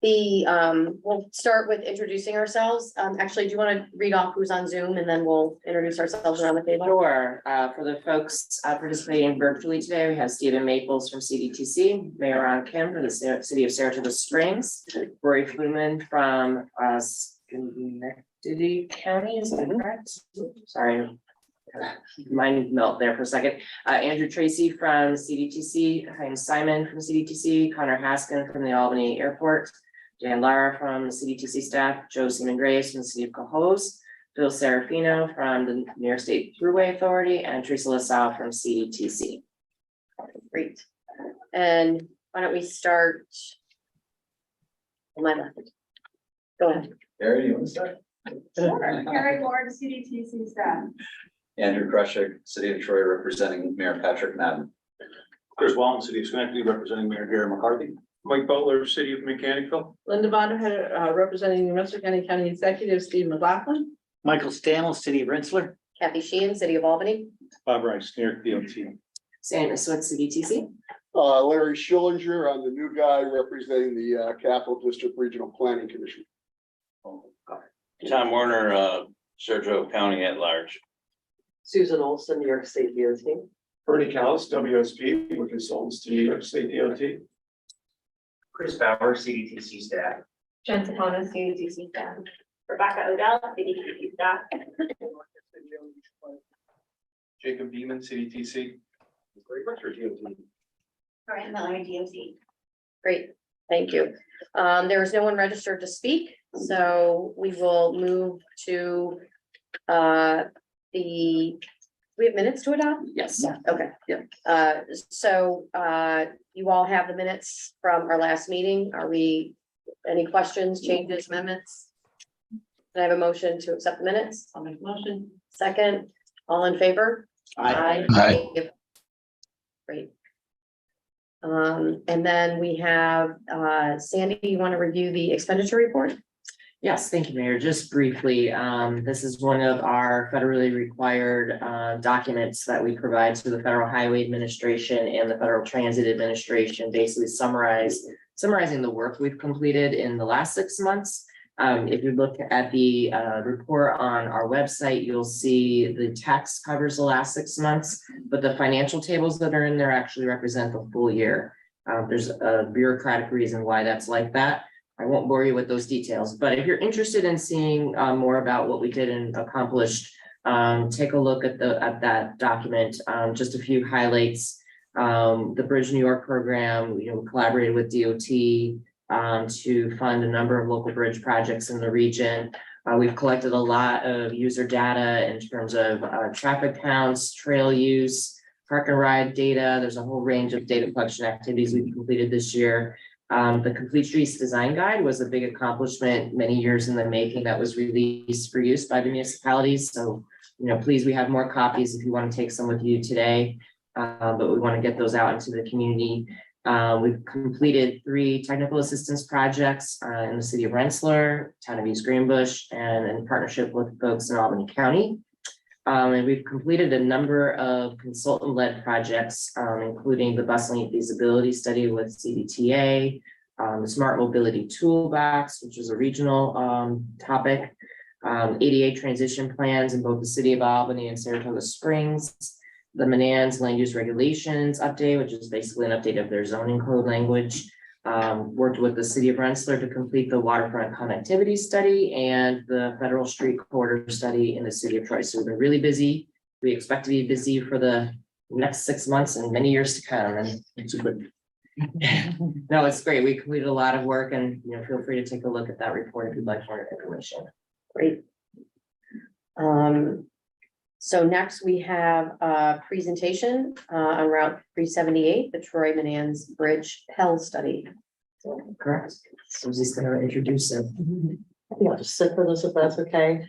We'll start with introducing ourselves. Actually, do you want to read off who's on Zoom and then we'll introduce ourselves around the table? Sure. For the folks participating virtually today, we have Stephen Maples from CDTC, Mayor Ron Kim from the city of Saratoga Springs, Rory Fluman from Schenectady County, is that correct? Sorry. Mine melt there for a second. Andrew Tracy from CDTC, Heinz Simon from CDTC, Connor Haskin from the Albany Airport, Dan Lara from the CDTC staff, Joe Seaman Graves from the city of Cohoes, Phil Serafino from the New York State Thruway Authority, and Teresa LaSalle from CDTC. Great. And why don't we start on my left? Go ahead. Gary, you want to start? Sure. Carrie Ward, CDTC staff. Andrew Krushik, City of Troy, representing Mayor Patrick Madden. Chris Walton, City of Schenectady, representing Mayor Gary McCarthy. Mike Butler, City of Mechanicsville. Linda Bonderhead, representing New Mexico County Executive Steve McLaughlin. Michael Stanley, City of Rensselaer. Kathy Sheehan, City of Albany. Bob Rice, New York DOT. Same as with CDTC. Larry Schillinger, I'm the new guy representing the Capital District Regional Planning Commission. Tom Warner, Saratoga County at large. Susan Olson, New York State DOT. Bernie Callis, WSP, with consultants to New York State DOT. Chris Bauer, CDTC staff. Jen Sapona, CDTC staff. Rebecca Odell, CDTC staff. Jacob Beeman, CDTC. Great Richard, DOT. Corinne Miller, DOT. Great, thank you. There is no one registered to speak, so we will move to we have minutes to adopt? Yes. Yeah, okay. Yeah. So you all have the minutes from our last meeting. Any questions, changes, amendments? Can I have a motion to accept the minutes? I'll make a motion. Second, all in favor? Aye. Aye. Great. And then we have Sandy, you want to review the expenditure report? Yes, thank you, Mayor. Just briefly, this is one of our federally required documents that we provide to the Federal Highway Administration and the Federal Transit Administration, basically summarizing the work we've completed in the last 6 months. If you look at the report on our website, you'll see the text covers the last 6 months, but the financial tables that are in there actually represent the full year. There's a bureaucratic reason why that's like that. I won't bore you with those details, but if you're interested in seeing more about what we did and accomplished, take a look at that document. Just a few highlights. The Bridge New York program, we collaborated with DOT to fund a number of local bridge projects in the region. We've collected a lot of user data in terms of traffic counts, trail use, park and ride data. There's a whole range of data collection activities we've completed this year. The Complete Streets Design Guide was a big accomplishment, many years in the making, that was released for use by the municipalities. So, please, we have more copies if you want to take some with you today, but we want to get those out into the community. We've completed 3 technical assistance projects in the city of Rensselaer, town of East Greenbush, and in partnership with folks in Albany County. And we've completed a number of consultant-led projects, including the bus lane feasibility study with CDTA, the Smart Mobility Toolbox, which is a regional topic, ADA transition plans in both the city of Albany and Saratoga Springs, the Menands land use regulations update, which is basically an update of their zoning code language. Worked with the city of Rensselaer to complete the waterfront connectivity study and the federal street corridor study in the city of Troy. So we've been really busy. We expect to be busy for the next 6 months and many years to come. And no, it's great. We completed a lot of work, and feel free to take a look at that report if you'd like more information. Great. So next we have a presentation on Route 378, the Troy-Menands Bridge Pell Study. Correct. Susie's going to introduce it. I think I'll just sit for this if that's okay.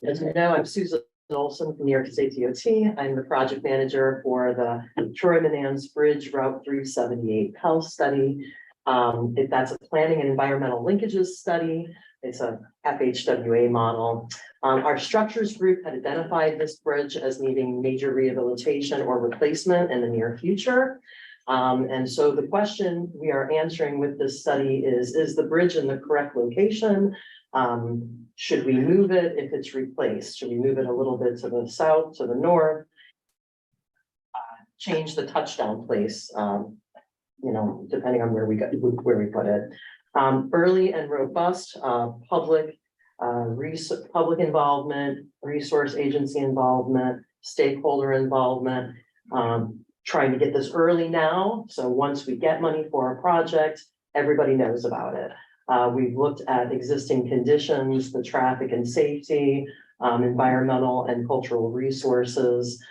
As you know, I'm Susan Olson from New York State DOT. I'm the project manager for the Troy-Menands Bridge Route 378 Pell Study. That's a planning and environmental linkages study. It's a FHWA model. Our structures group had identified this bridge as needing major rehabilitation or replacement in the near future. And so the question we are answering with this study is the bridge in the correct location? Should we move it if it's replaced? Should we move it a little bit to the south, to the north? Change the touchdown place, depending on where we put it. Early and robust, public involvement, resource agency involvement, stakeholder involvement. Trying to get this early now, so once we get money for a project, everybody knows about it. We've looked at existing conditions, the traffic and safety, environmental and cultural resources.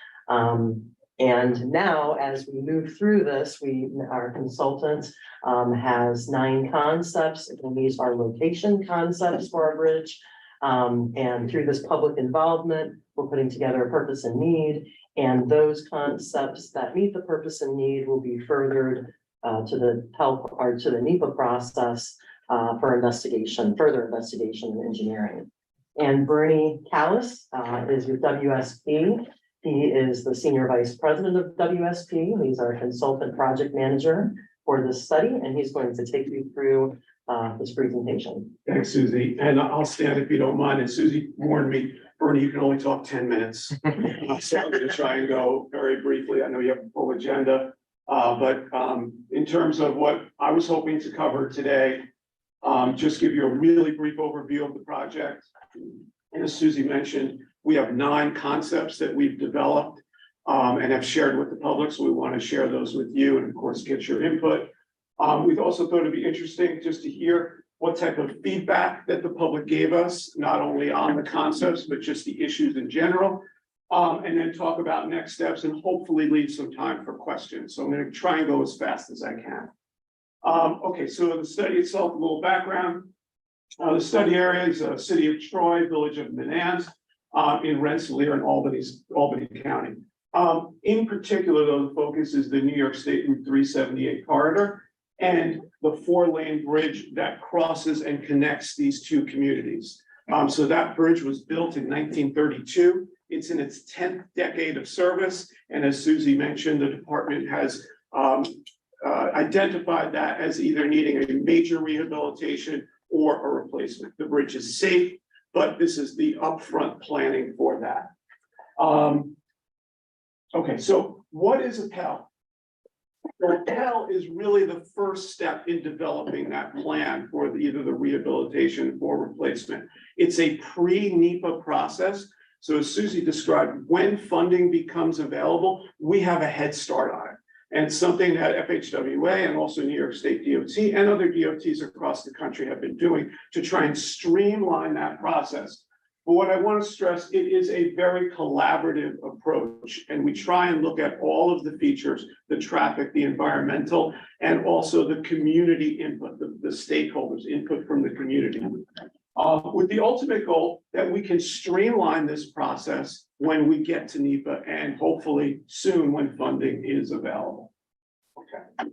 And now, as we move through this, our consultant has 9 concepts, and these are location concepts for our bridge. And through this public involvement, we're putting together a purpose and need, and those concepts that meet the purpose and need will be furthered to the help or to the NEPA process for further investigation and engineering. And Bernie Callis is with WSP. He is the Senior Vice President of WSP. He's our consultant project manager for this study, and he's going to take you through this presentation. Thanks, Susie. And I'll stand if you don't mind. And Susie warned me, Bernie, you can only talk 10 minutes. So I'm going to try and go very briefly. I know you have a full agenda, but in terms of what I was hoping to cover today, just give you a really brief overview of the project. And as Susie mentioned, we have 9 concepts that we've developed and have shared with the public. So we want to share those with you and of course, get your input. We've also thought it'd be interesting just to hear what type of feedback that the public gave us, not only on the concepts, but just the issues in general. And then talk about next steps and hopefully leave some time for questions. So I'm going to try and go as fast as I can. Okay, so the study itself, a little background. The study area is city of Troy, village of Menands, in Rensselaer and Albany County. In particular, though, the focus is the New York State Route 378 corridor and the 4-lane bridge that crosses and connects these 2 communities. So that bridge was built in 1932. It's in its 10th decade of service. And as Susie mentioned, the department has identified that as either needing a major rehabilitation or a replacement. The bridge is safe, but this is the upfront planning for that. Okay, so what is a PEL? The PEL is really the first step in developing that plan for either the rehabilitation or replacement. It's a pre-NEPA process. So as Susie described, when funding becomes available, we have a head start on it. And it's something that FHWA and also New York State DOT and other DOTs across the country have been doing to try and streamline that process. But what I want to stress, it is a very collaborative approach, and we try and look at all of the features, the traffic, the environmental, and also the community input, the stakeholders input from the community. With the ultimate goal that we can streamline this process when we get to NEPA and hopefully soon when funding is available. Okay.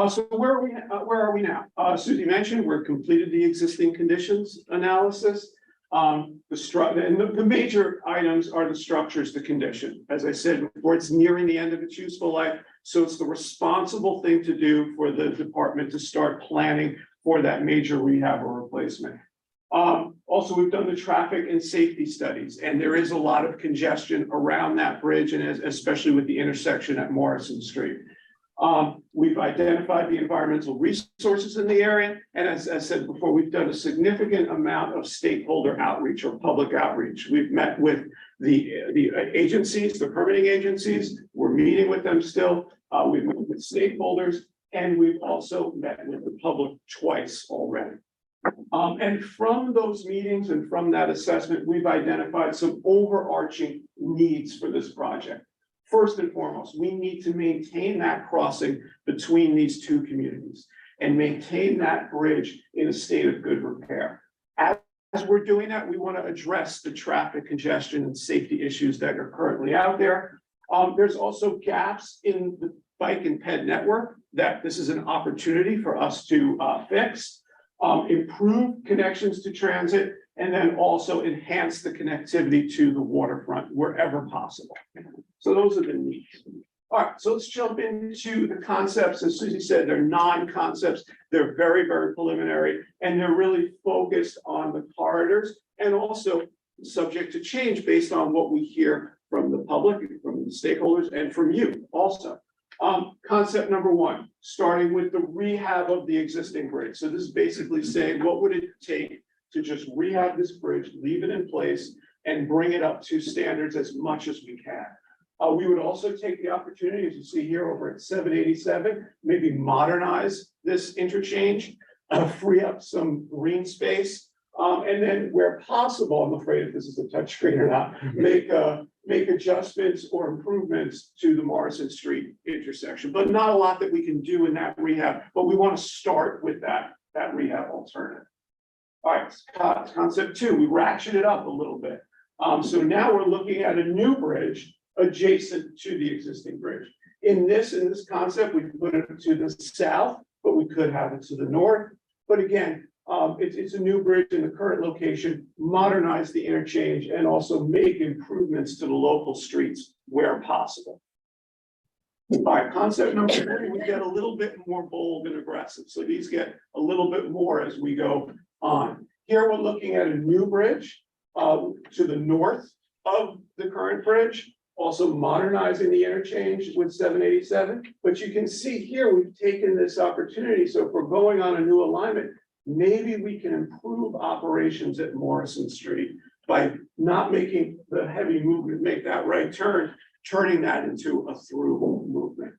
So where are we now? Susie mentioned we've completed the existing conditions analysis. The major items are the structures, the condition. As I said before, it's nearing the end of its useful life. So it's the responsible thing to do for the department to start planning for that major rehab or replacement. Also, we've done the traffic and safety studies, and there is a lot of congestion around that bridge, and especially with the intersection at Morrison Street. We've identified the environmental resources in the area, and as I said before, we've done a significant amount of stakeholder outreach or public outreach. We've met with the agencies, the permitting agencies. We're meeting with them still. We've met with stakeholders, and we've also met with the public twice already. And from those meetings and from that assessment, we've identified some overarching needs for this project. First and foremost, we need to maintain that crossing between these 2 communities and maintain that bridge in a state of good repair. As we're doing that, we want to address the traffic congestion and safety issues that are currently out there. There's also gaps in the bike and ped network that this is an opportunity for us to fix. Improve connections to transit, and then also enhance the connectivity to the waterfront wherever possible. So those are the needs. All right, so let's jump into the concepts. As Susie said, they're non-concepts. They're very, very preliminary, and they're really focused on the corridors and also subject to change based on what we hear from the public, from the stakeholders, and from you also. Concept number one, starting with the rehab of the existing bridge. So this is basically saying, what would it take to just rehab this bridge, leave it in place, and bring it up to standards as much as we can. We would also take the opportunity, as you see here over at 787, maybe modernize this interchange, free up some green space, and then where possible, I'm afraid if this is a touchscreen or not, make adjustments or improvements to the Morrison Street intersection, but not a lot that we can do in that rehab, but we want to start with that rehab alternative. All right, concept two, we ratchet it up a little bit. So now we're looking at a new bridge adjacent to the existing bridge. In this concept, we put it to the south, but we could have it to the north. But again, it's a new bridge in the current location, modernize the interchange, and also make improvements to the local streets where possible. All right, concept number three, we get a little bit more bold and aggressive. So these get a little bit more as we go on. Here we're looking at a new bridge to the north of the current bridge, also modernizing the interchange with 787. But you can see here, we've taken this opportunity. So if we're going on a new alignment, maybe we can improve operations at Morrison Street by not making the heavy movement, make that right turn, turning that into a through movement.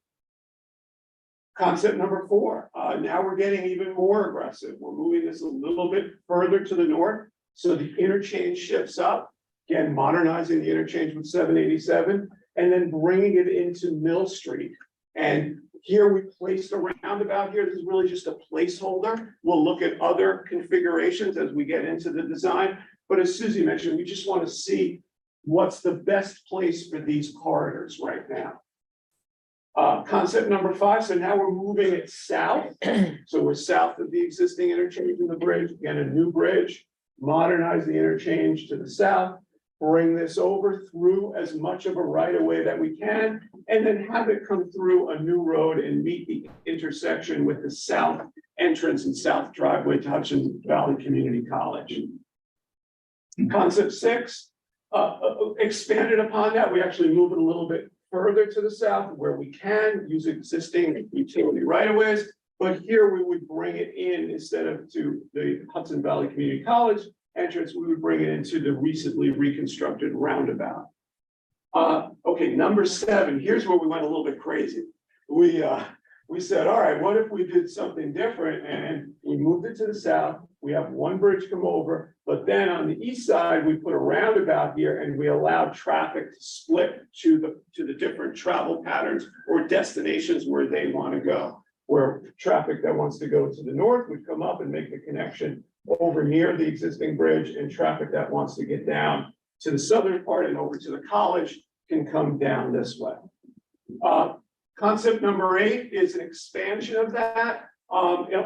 Concept number four, now we're getting even more aggressive. We're moving this a little bit further to the north. So the interchange shifts up, again, modernizing the interchange with 787, and then bringing it into Mill Street. And here we placed a roundabout here. This is really just a placeholder. We'll look at other configurations as we get into the design. But as Susie mentioned, we just want to see what's the best place for these corridors right now. Concept number five, so now we're moving it south. So we're south of the existing interchange in the bridge, again, a new bridge, modernize the interchange to the south, bring this over through as much of a right of way that we can, and then have it come through a new road and meet the intersection with the south entrance and south driveway to Hudson Valley Community College. Concept six, expanded upon that, we actually move it a little bit further to the south where we can use existing utility right-of-ways, but here we would bring it in instead of to the Hudson Valley Community College entrance, we would bring it into the recently reconstructed roundabout. Okay, number seven, here's where we went a little bit crazy. We said, all right, what if we did something different and we moved it to the south, we have one bridge come over, but then on the east side, we put a roundabout here and we allowed traffic to split to the different travel patterns or destinations where they want to go. Where traffic that wants to go to the north would come up and make the connection over near the existing bridge, and traffic that wants to get down to the southern part and over to the college can come down this way. Concept number 8 is an expansion of that.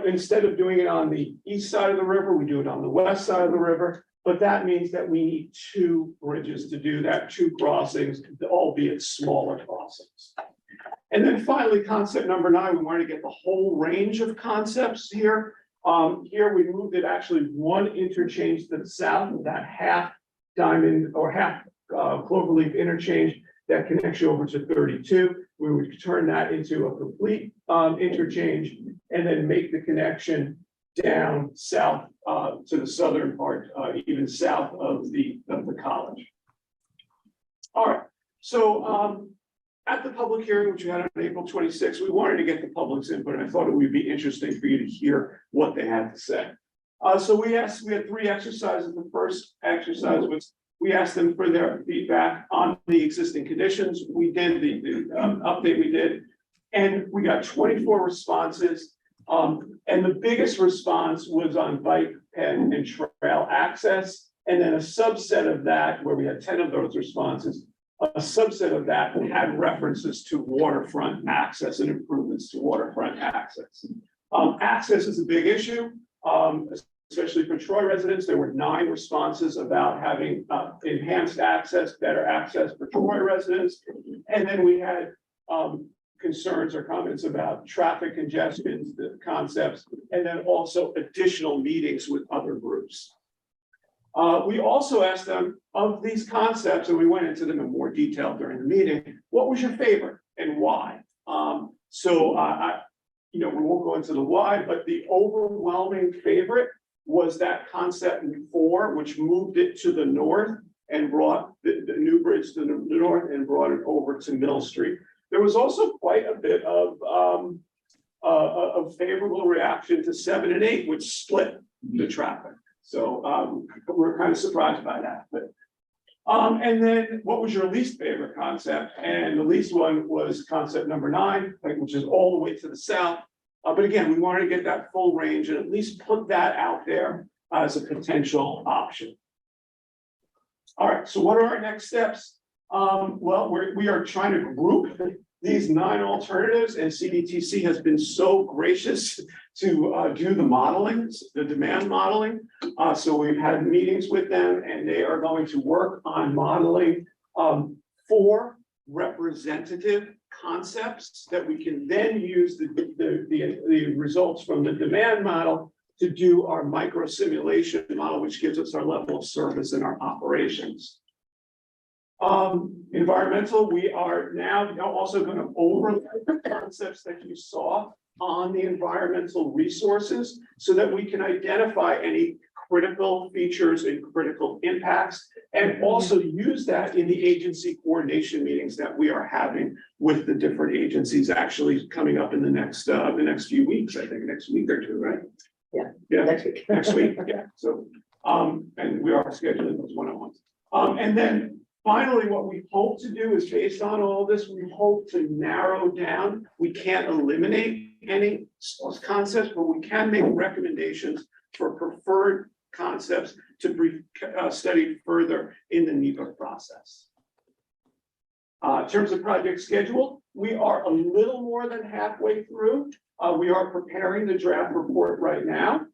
Instead of doing it on the east side of the river, we do it on the west side of the river, but that means that we need 2 bridges to do that, 2 crossings, albeit smaller crossings. And then finally, concept number 9, we wanted to get the whole range of concepts here. Here we moved it actually 1 interchange to the south, that half diamond or half cloverleaf interchange that connects you over to 32. We would turn that into a complete interchange and then make the connection down south to the southern part, even south of the college. All right, so at the public hearing, which we had on April 26th, we wanted to get the public's input, and I thought it would be interesting for you to hear what they had to say. So we had 3 exercises. The first exercise was we asked them for their feedback on the existing conditions. We did the update we did, and we got 24 responses. And the biggest response was on bike, pen, and trail access. And then a subset of that, where we had 10 of those responses, a subset of that had references to waterfront access and improvements to waterfront access. Access is a big issue, especially for Troy residents. There were 9 responses about having enhanced access, better access for Troy residents. And then we had concerns or comments about traffic congestions, the concepts, and then also additional meetings with other groups. We also asked them of these concepts, and we went into them in more detail during the meeting. What was your favorite and why? We won't go into the why, but the overwhelming favorite was that concept 4, which moved it to the north and brought the new bridge to the north and brought it over to Mill Street. There was also quite a bit of favorable reaction to 7 and 8, which split the traffic. So we're kind of surprised by that. But and then what was your least favorite concept? And the least one was concept number 9, which is all the way to the south. But again, we wanted to get that full range and at least put that out there as a potential option. All right, so what are our next steps? Well, we are trying to group these 9 alternatives, and CDTC has been so gracious to do the modeling, the demand modeling. So we've had meetings with them, and they are going to work on modeling 4 representative concepts that we can then use the results from the demand model to do our micro simulation model, which gives us our level of service in our operations. Environmental, we are now also going to overlay the concepts that you saw on the environmental resources so that we can identify any critical features and critical impacts, and also use that in the agency coordination meetings that we are having with the different agencies actually coming up in the next few weeks, I think next week or 2, right? Yeah, Next week. next week, yeah. So, and we are scheduling those one-on-ones. And then finally, what we hope to do is based on all this, we hope to narrow down. We can't eliminate any concepts, but we can make recommendations for preferred concepts to be studied further in the NEPA process. In terms of project schedule, we are a little more than halfway through. We are preparing the draft report right now.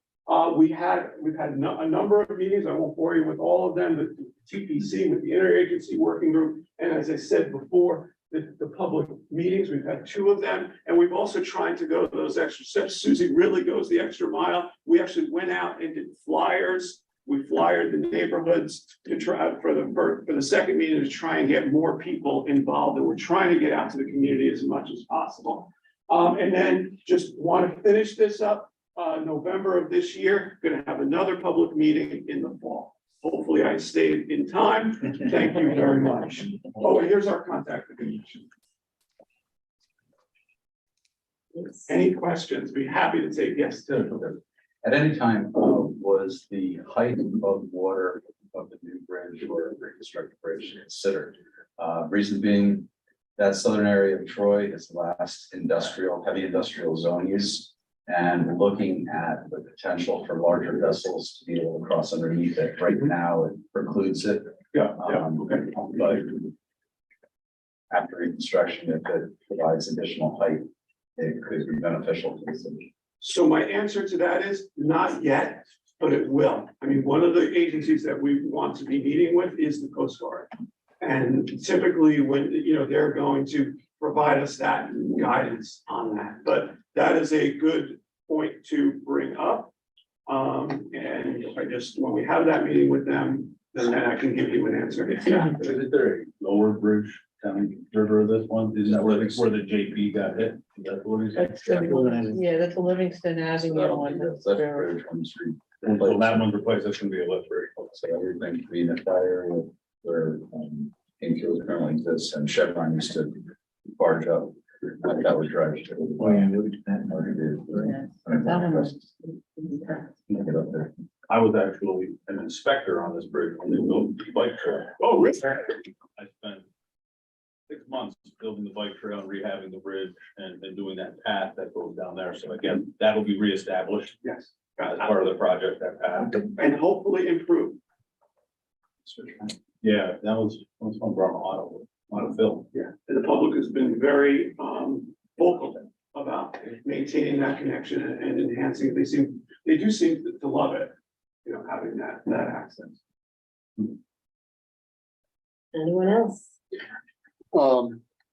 We've had a number of meetings. I won't bore you with all of them, but TPC with the interagency working group. And as I said before, the public meetings, we've had 2 of them. And we've also tried to go those extra steps. Susie really goes the extra mile. We actually went out and did flyers. We flyered the neighborhoods to try for the second meeting to try and get more people involved. And we're trying to get out to the community as much as possible. And then just want to finish this up. November of this year, going to have another public meeting in the fall. Hopefully I stayed in time. Thank you very much. Oh, and here's our contact information. Any questions? Be happy to take. Yes. At any time, was the height of water of the new bridge or reconstructed bridge considered? Reason being that southern area of Troy is the last heavy industrial zone use. And looking at the potential for larger vessels to be able to cross underneath it, right now it precludes it. Yeah. But after reconstruction, if it provides additional height, it could be beneficial to the city. So my answer to that is not yet, but it will. I mean, one of the agencies that we want to be meeting with is the Coast Guard. And typically when, they're going to provide us that guidance on that, but that is a good point to bring up. And if when we have that meeting with them, then I can give you an answer. Isn't there a lower bridge down the river of this one? Isn't that where the JP got hit? Is that what it is? That's a Livingston Avenue one. That's a bridge on the street. So that one's replaced, that's gonna be a lift bridge. So everything to be in that area where Infield currently exists and Chevron used to barge up. That would drive. I was actually an inspector on this bridge when they built the bike trail. Oh, really? I spent 6 months building the bike trail and rehabbing the bridge and doing that path that goes down there. So again, that'll be reestablished Yes. as part of the project, that path. And hopefully improve. Yeah, that was from Brahma Auto film. Yeah, and the public has been very vocal about maintaining that connection and enhancing it. They do seem to love it, having that access. Anyone else?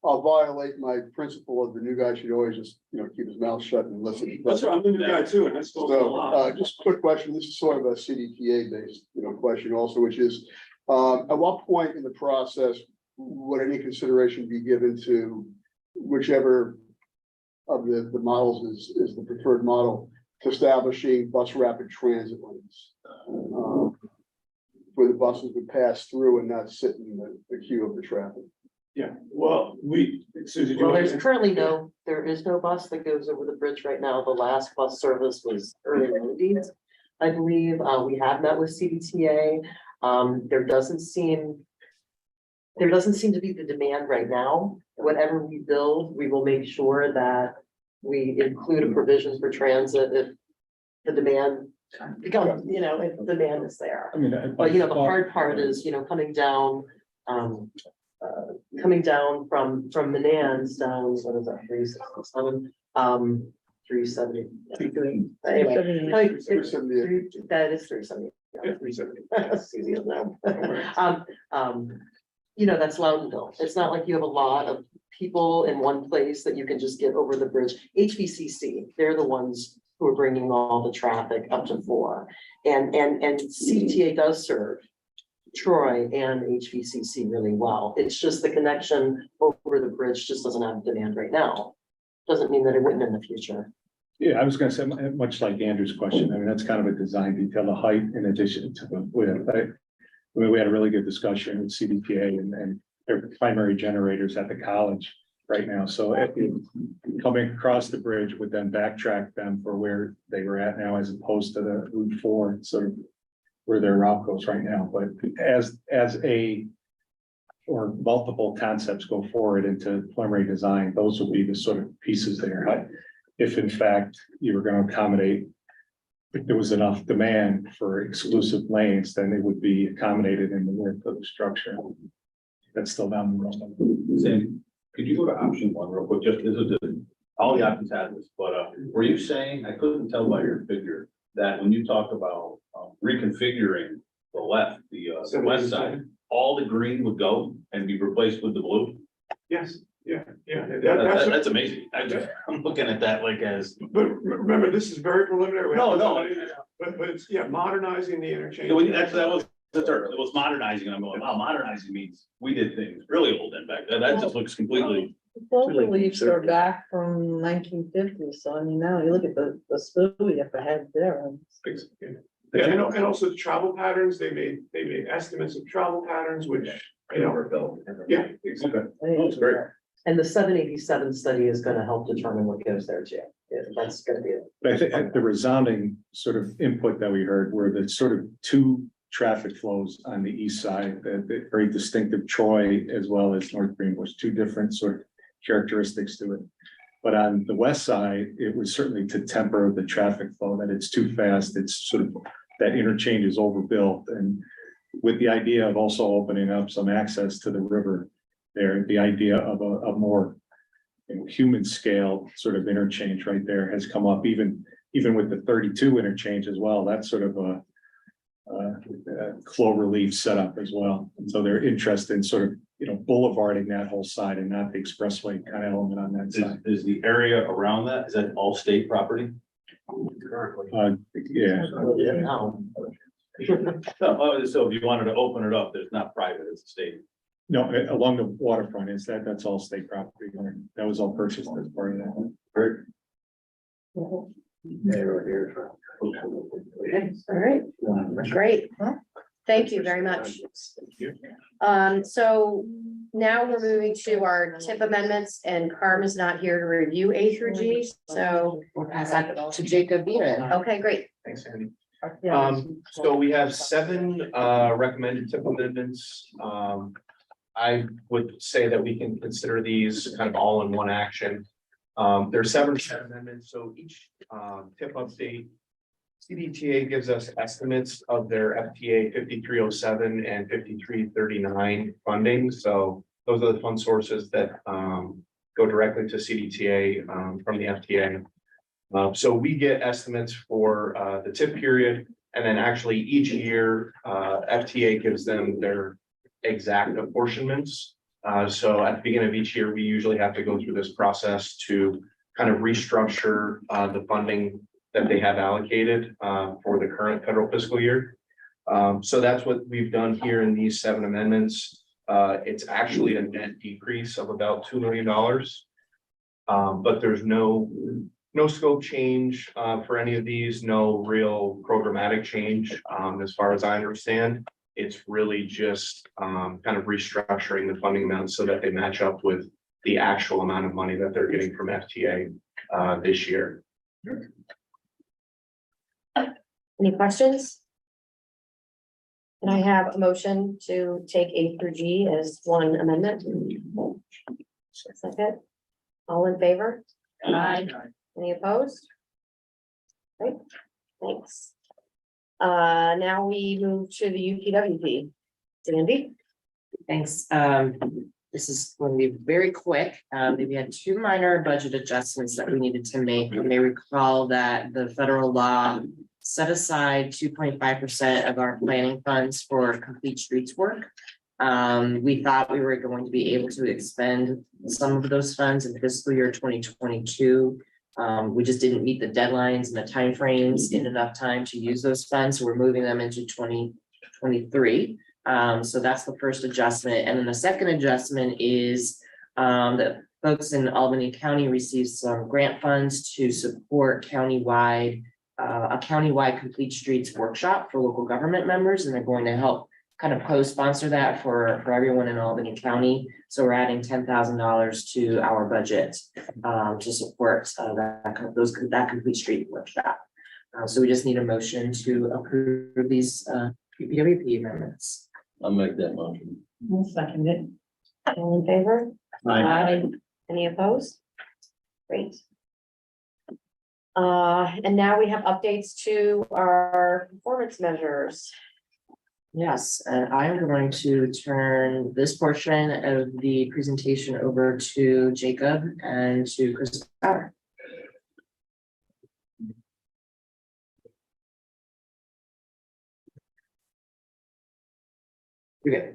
I'll violate my principle of the new guy should always just, keep his mouth shut and listen. That's what I'm the new guy too, and that's still a So, lot. just a quick question, this is sort of a CDTA based, question also, which is, at what point in the process would any consideration be given to whichever of the models is the preferred model to establishing bus rapid transit lanes? Where the buses would pass through and not sit in the queue of the traffic. Yeah, well, Susie, do you Well, want there's currently there is no bus that goes over the bridge right now. The last bus service was early 90s. I believe, we have met with CDTA. There doesn't seem to be the demand right now. Whatever we build, we will make sure that we include a provision for transit if the demand becomes, if the demand is there. I mean, But the hard part is, coming down from Menands down, what is that, 367, 370. Anyway, that is 370. Yeah, 370. Susie will know. That's Loudonville. It's not like you have a lot of people in one place that you can just get over the bridge. HVCC, they're the ones who are bringing all the traffic up to 4. And CTA does serve Troy and HVCC really well. It's just the connection over the bridge just doesn't have demand right now. Doesn't mean that it wouldn't in the future. Yeah, I was gonna say, much like Andrew's question, I mean, that's kind of a design detail, the height in addition to we had a really good discussion with CDTA and their primary generators at the college right now. So coming across the bridge would then backtrack them for where they were at now, as opposed to the Route 4, sort of where their route goes right now. But as multiple concepts go forward into preliminary design, those will be the sort of pieces there. If in fact you were going to accommodate, if there was enough demand for exclusive lanes, then it would be accommodated in the width of the structure. That's still down the road. Sam, could you go to option 1 real quick? Just, this is all the options have this, but were you saying, I couldn't tell by your figure, that when you talk about reconfiguring the left, the west side, all the green would go and be replaced with the blue? Yes, yeah. That's amazing. I'm looking at that like as. But remember, this is very preliminary. No. But it's, modernizing the interchange. That was the term. It was modernizing, and I'm going, wow, modernizing means we did things really old and back then. That just looks completely. Both beliefs are back from 1950, so I mean, now you look at the spooey up ahead there. Yeah, and also the travel patterns, they made estimates of travel patterns, which, yeah. Okay. That's great. And the 787 study is going to help determine what goes there too. Yeah, that's going to be it. But I think the resounding sort of input that we heard were the sort of 2 traffic flows on the east side, the very distinctive Troy as well as North Greenbush, 2 different sort of characteristics to it. But on the west side, it was certainly to temper the traffic flow, that it's too fast. It's sort of that interchange is overbuilt, and with the idea of also opening up some access to the river there, the idea of a more human scale sort of interchange right there has come up, even with the 32 interchange as well. That's sort of a clover leaf setup as well. And so they're interested in sort of, boulevarding that whole side and not the expressway kind of element on that side. Is the area around that, is that all state property? Currently. Yeah. So if you wanted to open it up, there's not private, it's state. No, along the waterfront that's all state property. That was all purchased as part of that. Very. All right, great. Thank you very much. So now we're moving to our tip amendments, and Carm is not here to review A through G, so We'll pass that to Jacob Beeman. okay, great. Thanks, Andy. Yeah. So we have 7 recommended tip amendments. I would say that we can consider these kind of all in one action. There are 7 amendments, so each tip update, CDTA gives us estimates of their FTA 5307 and 5339 funding. So those are the fund sources that go directly to CDTA from the FTA. So we get estimates for the tip period, and then actually each year FTA gives them their exact apportionments So at the beginning of each year, we usually have to go through this process to kind of restructure the funding that they have allocated for the current federal fiscal year. So that's what we've done here in these 7 amendments. It's actually a net decrease of about $2 million. But there's no scope change for any of these, no real programmatic change as far as I understand. It's really just kind of restructuring the funding amounts so that they match up with the actual amount of money that they're getting from FTA this year. Any questions? Can I have a motion to take A through G as one amendment? Second, all in favor? Aye. Any opposed? Great, thanks. Now we move to the UPWP. Sandy? Thanks. This is going to be very quick. We had 2 minor budget adjustments that we needed to make. You may recall that the federal law set aside 2.5% of our planning funds for complete streets work. We thought we were going to be able to expend some of those funds in fiscal year 2022. We just didn't meet the deadlines and the timeframes in enough time to use those funds. So we're moving them into 2023. So that's the first adjustment. And then the second adjustment is that folks in Albany County received some grant funds to support a countywide complete streets workshop for local government members, and they're going to help kind of co-sponsor that for everyone in Albany County. So we're adding $10,000 to our budget to support that complete street workshop. So we just need a motion to approve these UPWP amendments. I'll make that motion. I'll second it. All in favor? Aye. Any opposed? Great. And now we have updates to our performance measures. Yes, and I'm going to turn this portion of the presentation over to Jacob and to Chris Power. Okay.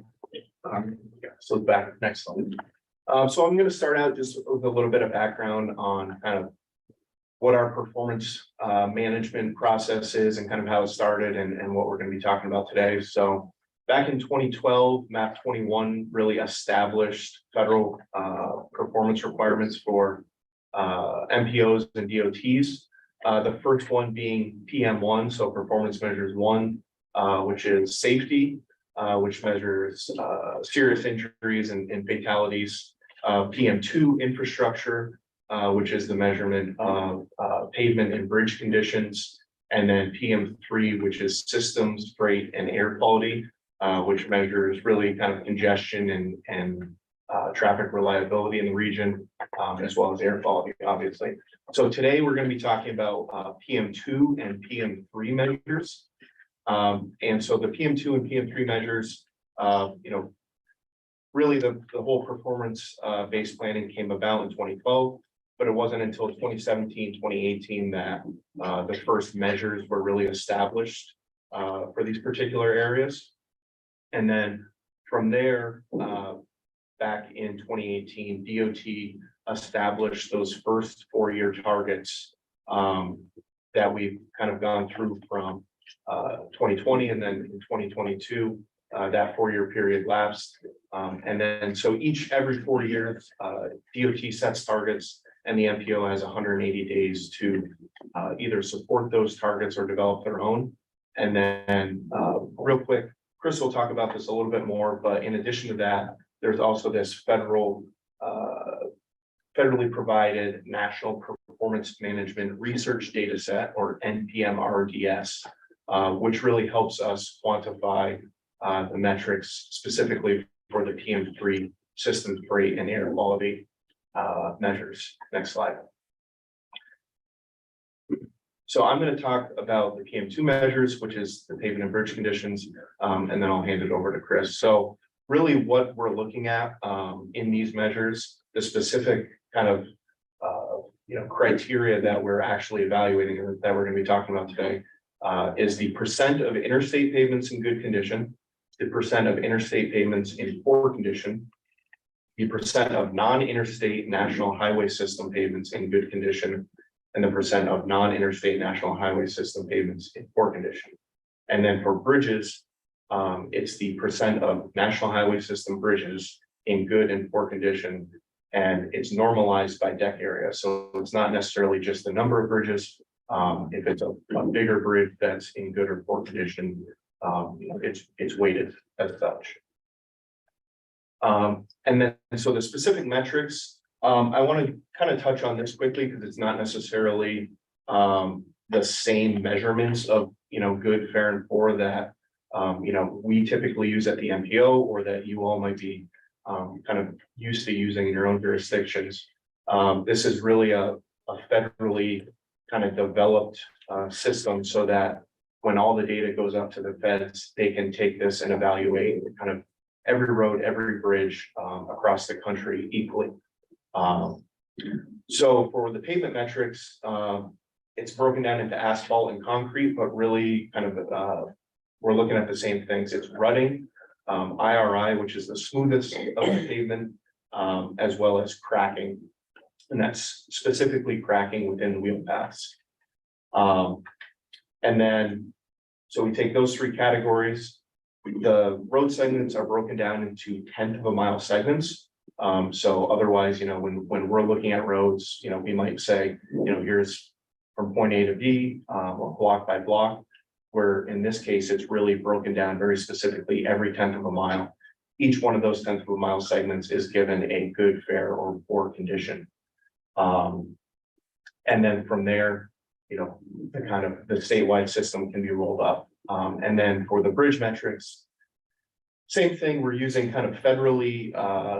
Yeah, so back, next slide. So I'm gonna start out just with a little bit of background on kind of what our performance management process is and kind of how it started and what we're gonna be talking about today. So back in 2012, MAP 21 really established federal performance requirements for MPOs and DOTs. The first one being PM1, so performance measures 1, which is safety, which measures serious injuries and fatalities. PM2 infrastructure, which is the measurement of pavement and bridge conditions. And then PM3, which is systems, freight, and air quality, which measures really kind of congestion and traffic reliability in the region, as well as air quality, obviously. So today we're going to be talking about PM2 and PM3 measures. And so the PM2 and PM3 measures, really the whole performance based planning came about in 2012, but it wasn't until 2017, 2018 that the first measures were really established for these particular areas. And then from there, back in 2018, DOT established those first 4-year targets that we've kind of gone through from 2020, and then in 2022, that 4-year period lapsed. And then so every 4 years, DOT sets targets and the MPO has 180 days to either support those targets or develop their own. And then real quick, Chris will talk about this a little bit more, but in addition to that, there's also this federally provided National Performance Management Research Data Set, or NPMRDS, which really helps us quantify the metrics specifically for the PM3 systems, freight, and air quality measures. Next slide. So I'm going to talk about the PM2 measures, which is the pavement and bridge conditions, and then I'll hand it over to Chris. So really what we're looking at in these measures, the specific kind of criteria that we're actually evaluating and that we're going to be talking about today is the percent of interstate pavements in good condition, the percent of interstate pavements in poor condition, the percent of non-interstate national highway system pavements in good condition, and the percent of non-interstate national highway system pavements in poor condition. And then for bridges, it's the percent of national highway system bridges in good and poor condition. And it's normalized by deck area. So it's not necessarily just the number of bridges. If it's a bigger bridge that's in good or poor condition, it's weighted as such. And then, so the specific metrics, I want to kind of touch on this quickly because it's not necessarily the same measurements of, good, fair, and poor that, we typically use at the MPO or that you all might be kind of used to using in your own jurisdictions. This is really a federally kind of developed system so that when all the data goes up to the feds, they can take this and evaluate kind of every road, every bridge across the country equally. So for the pavement metrics, it's broken down into asphalt and concrete, but really kind of we're looking at the same things. It's rutting, IRI, which is the smoothest of the pavement, as well as cracking. And that's specifically cracking within the wheel paths. And then, so we take those three categories. The road segments are broken down into 1/10 of a mile segments. So otherwise, when we're looking at roads, we might say, here's from point A to B, or block by block, where in this case, it's really broken down very specifically every 1/10 of a mile. Each one of those 1/10 of a mile segments is given a good, fair, or poor condition. And then from there, the statewide system can be rolled up. And then for the bridge metrics, same thing, we're using kind of federally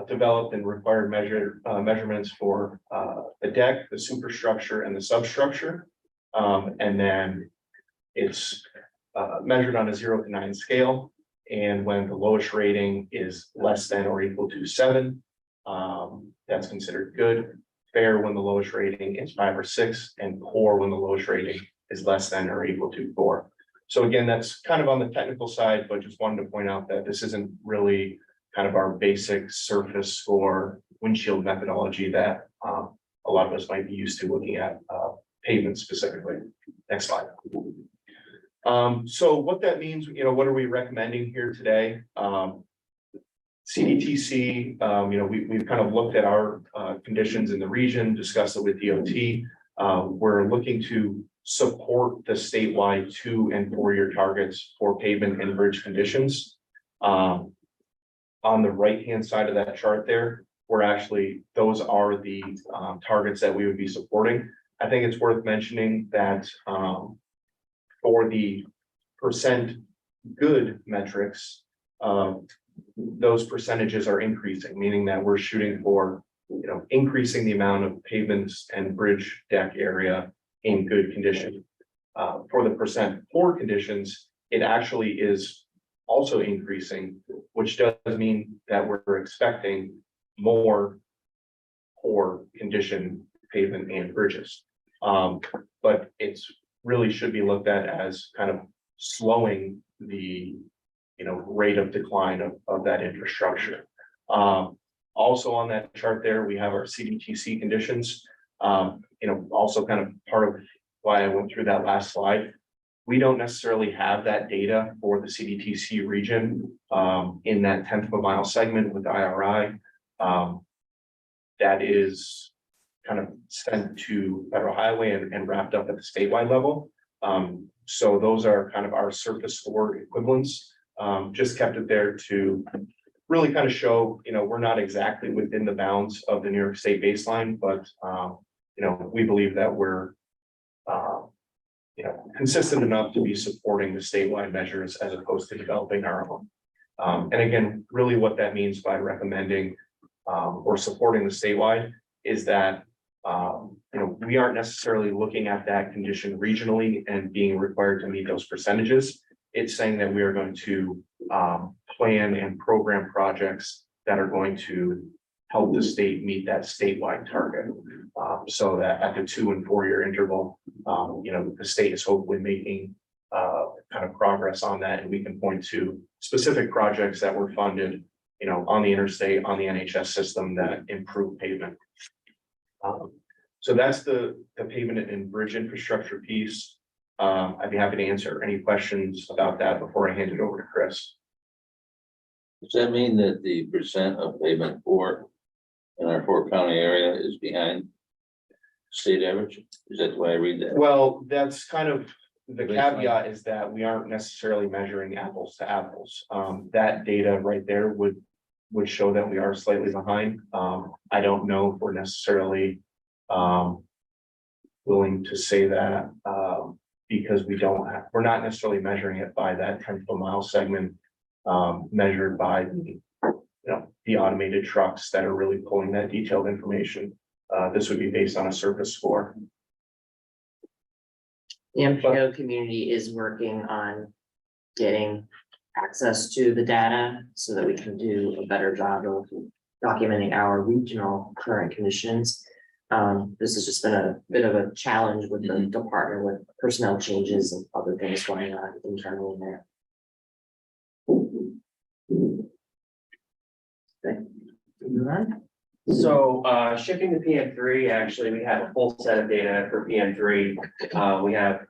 developed and required measurements for the deck, the superstructure, and the substructure. And then it's measured on a 0 to 9 scale. And when the lowest rating is less than or equal to 7, that's considered good. Fair when the lowest rating is 5 or 6, and poor when the lowest rating is less than or equal to 4. So again, that's kind of on the technical side, but just wanted to point out that this isn't really kind of our basic surface score windshield methodology that a lot of us might be used to looking at pavement specifically. Next slide. So what that means, what are we recommending here today? CDTC, we've kind of looked at our conditions in the region, discussed it with DOT. We're looking to support the statewide 2- and 4-year targets for pavement and bridge conditions. On the right-hand side of that chart there, those are the targets that we would be supporting. I think it's worth mentioning that for the percent good metrics, those percentages are increasing, meaning that we're shooting for, increasing the amount of pavements and bridge deck area in good condition. For the percent poor conditions, it actually is also increasing, which does mean that we're expecting more poor condition pavement and bridges. But it's really should be looked at as kind of slowing the rate of decline of that infrastructure. Also on that chart there, we have our CDTC conditions. Also kind of part of why I went through that last slide. We don't necessarily have that data for the CDTC region in that 1/10 of a mile segment with IRI. That is kind of sent to federal highway and wrapped up at the statewide level. So those are kind of our surface score equivalents. Just kept it there to really kind of show, we're not exactly within the bounds of the New York State baseline, but we believe that we're consistent enough to be supporting the statewide measures as opposed to developing our own. And again, really what that means by recommending or supporting the statewide is that we aren't necessarily looking at that condition regionally and being required to meet those percentages. It's saying that we are going to plan and program projects that are going to help the state meet that statewide target. So that at the 2- and 4-year interval, the state is hopefully making kind of progress on that, and we can point to specific projects that were funded on the interstate, on the NHS system that improve pavement. So that's the pavement and bridge infrastructure piece. I'd be happy to answer any questions about that before I hand it over to Chris. Does that mean that the percent of pavement in our 4 county area is behind state average? Is that the way I read that? Well, that's kind of the caveat is that we aren't necessarily measuring apples to apples. That data right there would show that we are slightly behind. I don't know if we're necessarily willing to say that because we're not necessarily measuring it by that 10th of a mile segment measured by the automated trucks that are really pulling that detailed information. This would be based on a surface score. The MPO community is working on getting access to the data so that we can do a better job of documenting our regional current conditions. This has just been a bit of a challenge with the department with personnel changes and other things going on internally there. Okay, move on. So shifting to PM3, actually, we have a full set of data for PM3. We have,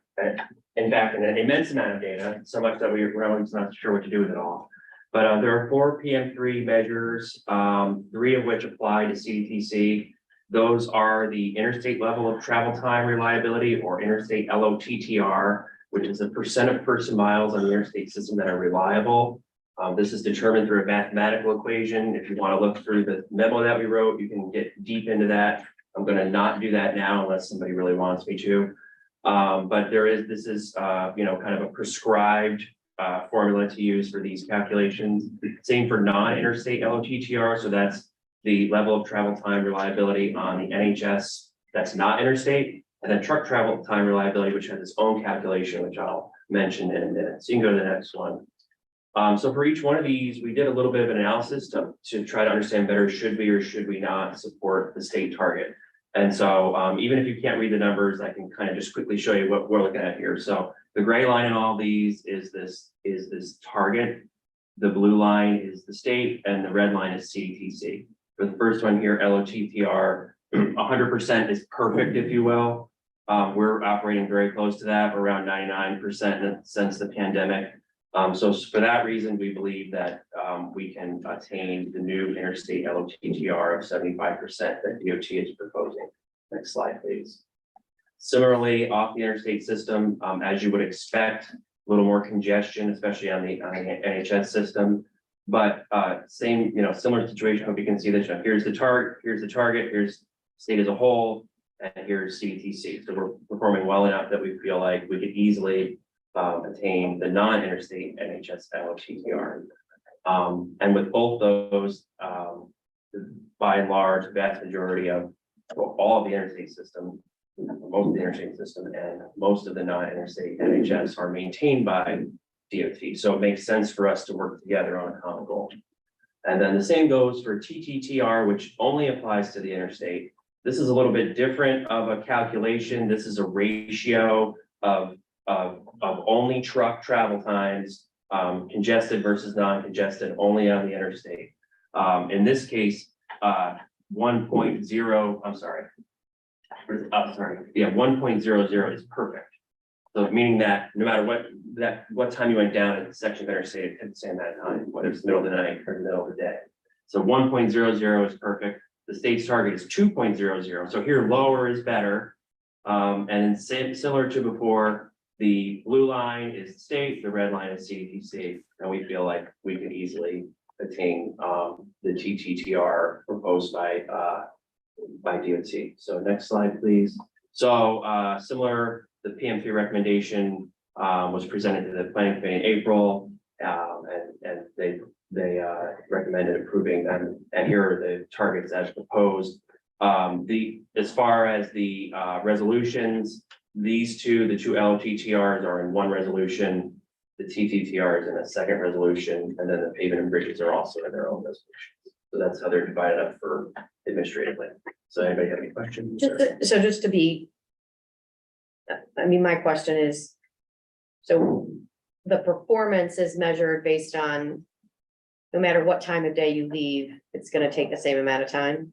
in fact, an immense amount of data, so much that we're always not sure what to do with it all. But there are 4 PM3 measures, 3 of which apply to CDTC. Those are the interstate level of travel time reliability, or interstate LOTTR, which is the percent of person miles on the interstate system that are reliable. This is determined through a mathematical equation. If you want to look through the memo that we wrote, you can get deep into that. I'm going to not do that now unless somebody really wants me to. But this is kind of a prescribed formula to use for these calculations. Same for non-interstate LOTTR. So that's the level of travel time reliability on the NHS that's not interstate, and then truck travel time reliability, which has its own calculation, which I'll mention in a minute. So you can go to the next one. So for each one of these, we did a little bit of an analysis to try to understand better, should we or should we not support the state target? And so even if you can't read the numbers, I can kind of just quickly show you what we're looking at here. So the gray line in all these is this target. The blue line is the state, and the red line is CDTC. For the first one here, LOTTR, 100% is perfect, if you will. We're operating very close to that, around 99% since the pandemic. So for that reason, we believe that we can attain the new interstate LOTTR of 75% that DOT is proposing. Next slide, please. Similarly, off the interstate system, as you would expect, a little more congestion, especially on the NHS system. But same, similar situation. Hope you can see this. Here's the target. Here's state as a whole, and here's CDTC. So we're performing well enough that we feel like we could easily attain the non-interstate NHS LOTTR. And with both those, by and large, the vast majority of all of the interstate system, most of the interstate system and most of the non-interstate NHS are maintained by DOT. So it makes sense for us to work together on a common goal. And then the same goes for TTTR, which only applies to the interstate. This is a little bit different of a calculation. This is a ratio of only truck travel times, congested versus non-congested, only on the interstate. In this case, 1.0, I'm sorry. 1.00 is perfect. So meaning that no matter what time you went down at the section of interstate, it could stay that time, whether it's middle of the night or the middle of the day. So 1.00 is perfect. The state's target is 2.00. So here lower is better. And then similar to before, the blue line is the state, the red line is CDTC, and we feel like we can easily attain the TTTR proposed by DOT. So next slide, please. So similar, the PM3 recommendation was presented to the planning committee in April, and they recommended approving them. And here are the targets as proposed. As far as the resolutions, these the two LOTTRs are in one resolution. The TTTR is in a second resolution, and then the pavement and bridges are also in their own resolutions. So that's how they're divided up for administratively. So anybody have any questions? Just to be, my question is, so the performance is measured based on no matter what time of day you leave, it's gonna take the same amount of time?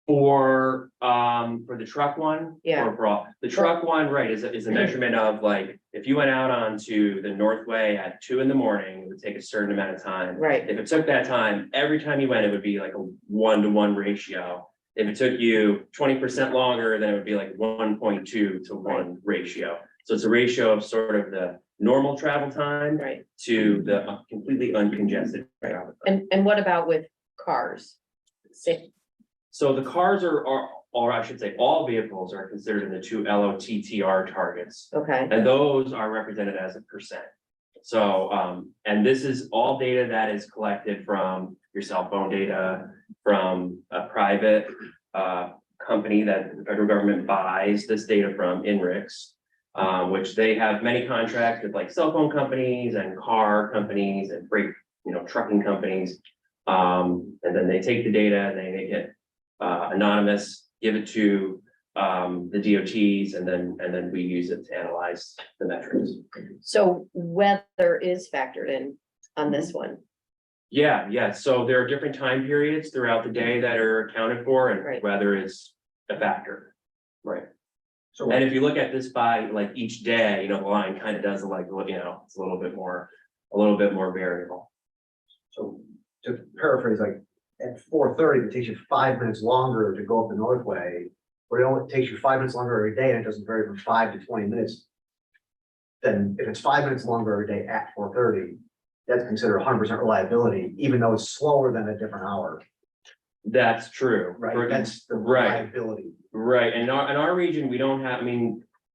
For the truck one? Yeah. Or for all, the truck one, right, is a measurement of like, if you went out onto the Northway at 2 in the morning, it would take a certain amount of time. Right, If it took that time, every time you went, it would be like a 1-to-1 ratio. If it took you 20% longer, then it would be like 1.2 to 1 ratio. So it's a ratio of sort of the normal travel time right. to the completely uncongested travel time. And what about with cars? Say, So the cars or I should say, all vehicles are considered in the 2 LOTTR targets. okay, And those are represented as a percent. So, and this is all data that is collected from your cell phone data, from a private company that the federal government buys this data from, INRIX, which they have many contracts with like cell phone companies and car companies and freight, trucking companies. And then they take the data and they make it anonymous, give it to the DOTs, and then we use it to analyze the metrics. so weather is factored in on this one, Yeah, so there are different time periods throughout the day that are accounted for, and Right. weather is a factor. Right. So And if you look at this by like each day, the line kind of does like, it's a little bit more variable. So to paraphrase, like at 4:30, it takes you 5 minutes longer to go up the Northway. But it only takes you 5 minutes longer every day, and it doesn't vary from 5 to 20 minutes. Then if it's 5 minutes longer every day at 4:30, that's considered 100% reliability, even though it's slower than a different hour, That's true. right? That's the Right. reliability. Right, and in our region, we don't have,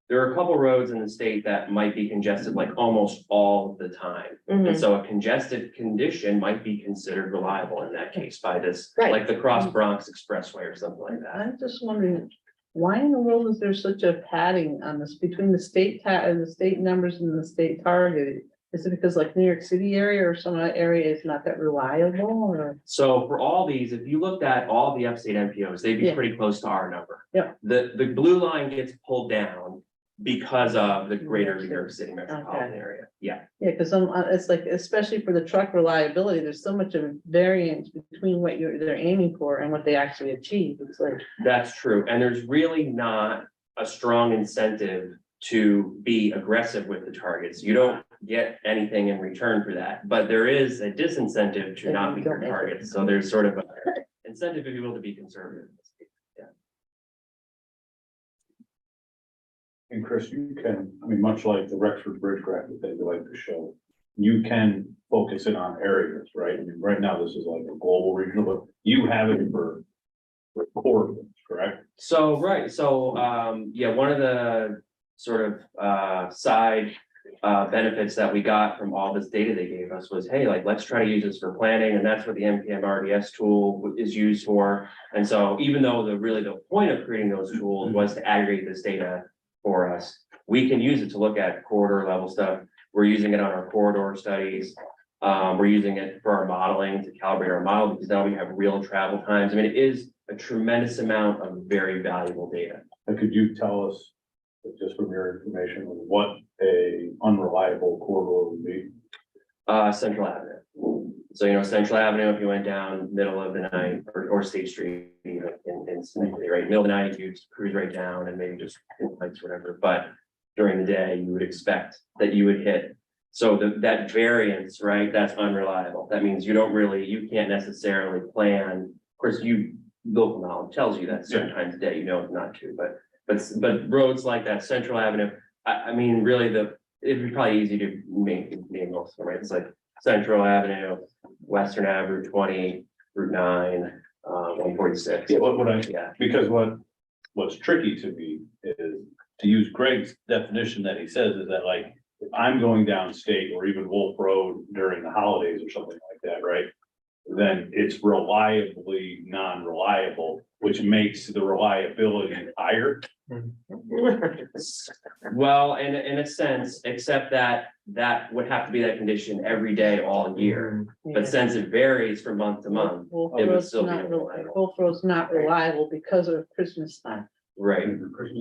there are a couple roads in the state that might be congested like almost all the time. And Mhm. so a congested condition might be considered reliable in that case by this, Right. like the Cross Bronx Expressway or something like that. I'm just wondering, why in the world is there such a padding on this between the state and the state numbers and the state target? Is it because like New York City area or some area is not that reliable or? So for all these, if you looked at all the upstate MPOs, they'd be Yeah. pretty close to our number. Yeah. The blue line gets pulled down because of the greater New York City metropolitan area. Yeah. Yeah, because it's like, especially for the truck reliability, there's so much of a variance between what they're aiming for and what they actually achieve. It's like, That's true, and there's really not a strong incentive to be aggressive with the targets. You don't get anything in return for that, but there is a disincentive to not meet your targets, so there's sort of an incentive to be able to be conservative. Yeah. And Chris, you can, much like the Rexford Bridge graphic that you like to show, you can focus in on areas, right? Right now, this is like a global regional, but you have it for corridors, correct? So, right, so, one of the sort of side benefits that we got from all this data they gave us was, hey, like, let's try to use this for planning, and that's what the NPM RDS tool is used for. And so even though the point of creating those tools was to aggregate this data for us, we can use it to look at corridor level stuff. We're using it on our corridor studies. We're using it for our modeling to calibrate our model, because now we have real travel times. It is a tremendous amount of very valuable data. And could you tell us, just from your information, what a unreliable corridor would be? Central Avenue. So, Central Avenue, if you went down middle of the night or State Street, in Schenectady, right, middle of the night, you'd cruise right down and maybe just hit lights, whatever, but during the day, you would expect that you would hit. So that variance, right, that's unreliable. That means you can't necessarily plan. Of course, local knowledge tells you that certain times of day, not to, but roads like that, Central Avenue, really it'd be probably easy to name most of them, right? It's like Central Avenue, Western Ave, Route 20, Route 9, 146. Yeah, because what's tricky to me is to use Greg's definition that he says is that, like, if I'm going downstate or even Wolf Road during the holidays or something like that, right? Then it's reliably non-reliable, which makes the reliability higher. Well, in a sense, except that would have to be that condition every day, all year. But since it varies from month to month, it would still be reliable. Wolf Road's not reliable because of Christmas time. Right.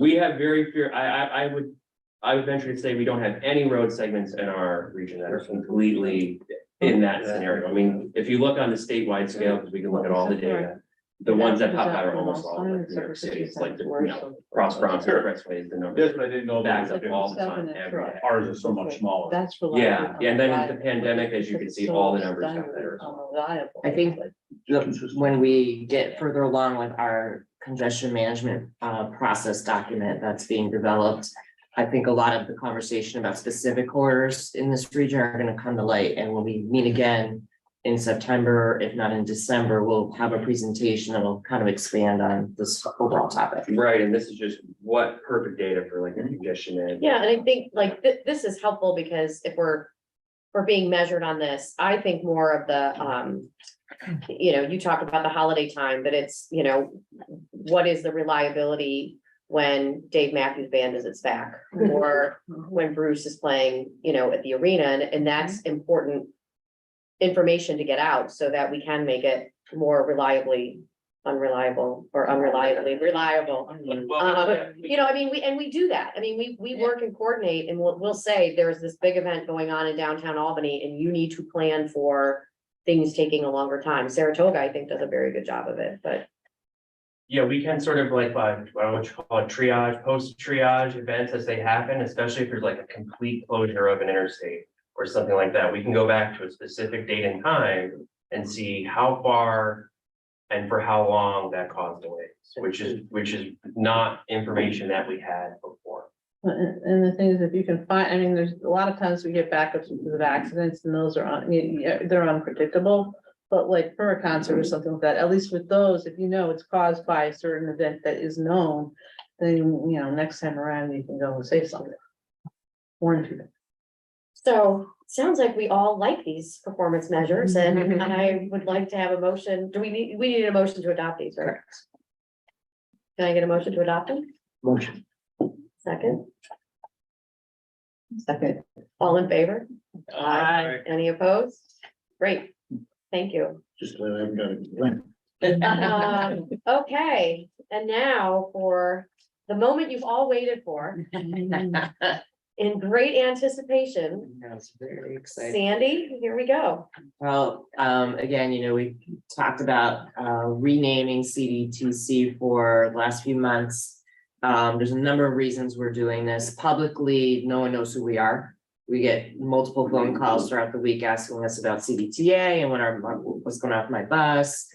We have very few, I would venture to say we don't have any road segments in our region that are completely in that scenario. I mean, if you look on the statewide scale, because we can look at all the data, the ones that pop out are almost all like New York City. It's like, cross Bronx expressways, the number. That's what I didn't know. Backs up all the time, every day. Ours is so much smaller. That's. Yeah, and then with the pandemic, as you can see, all the numbers got better. I think when we get further along with our congestion management process document that's being developed, I think a lot of the conversation about specific corridors in this region are gonna come to light, and when we meet again in September, if not in December, we'll have a presentation that'll kind of expand on this overall topic. Right, and this is just what perfect data for like a congestion management. Yeah, and I think like this is helpful because if we're being measured on this, I think more of the, you talk about the holiday time, but it's, what is the reliability when Dave Matthews Band is its back, or when Bruce is playing, at the arena, and that's important information to get out so that we can make it more reliably unreliable or unreliably reliable. I mean, we do that. I mean, we work and coordinate, and we'll say there's this big event going on in downtown Albany and you need to plan for things taking a longer time. Saratoga, I think, does a very good job of it, but. Yeah, we can sort of like, what you call it, triage, post-triage events as they happen, especially if there's like a complete closure of an interstate or something like that. We can go back to a specific date and time and see how far and for how long that caused delays, which is not information that we had before. And the thing is, if you can find, I mean, there's a lot of times we get backups because of accidents, and those are they're unpredictable. But like for a concert or something like that, at least with those, if it's caused by a certain event that is known, then next time around you can go and say something. Warn people. So sounds like we all like these performance measures, and I would like to have a motion. We need a motion to adopt these, right? Can I get a motion to adopt them? Motion. Second, Second. all in favor? Aye. Any opposed? Great, thank you. Just glad I haven't got a complaint. Okay, and now for the moment you've all waited for, in great anticipation, That's very exciting. Sandy, here we go. Well, again, we talked about renaming CDTC for the last few months. There's a number of reasons we're doing this. Publicly, no one knows who we are. We get multiple phone calls throughout the week asking us about CDTA and what's going on with my bus.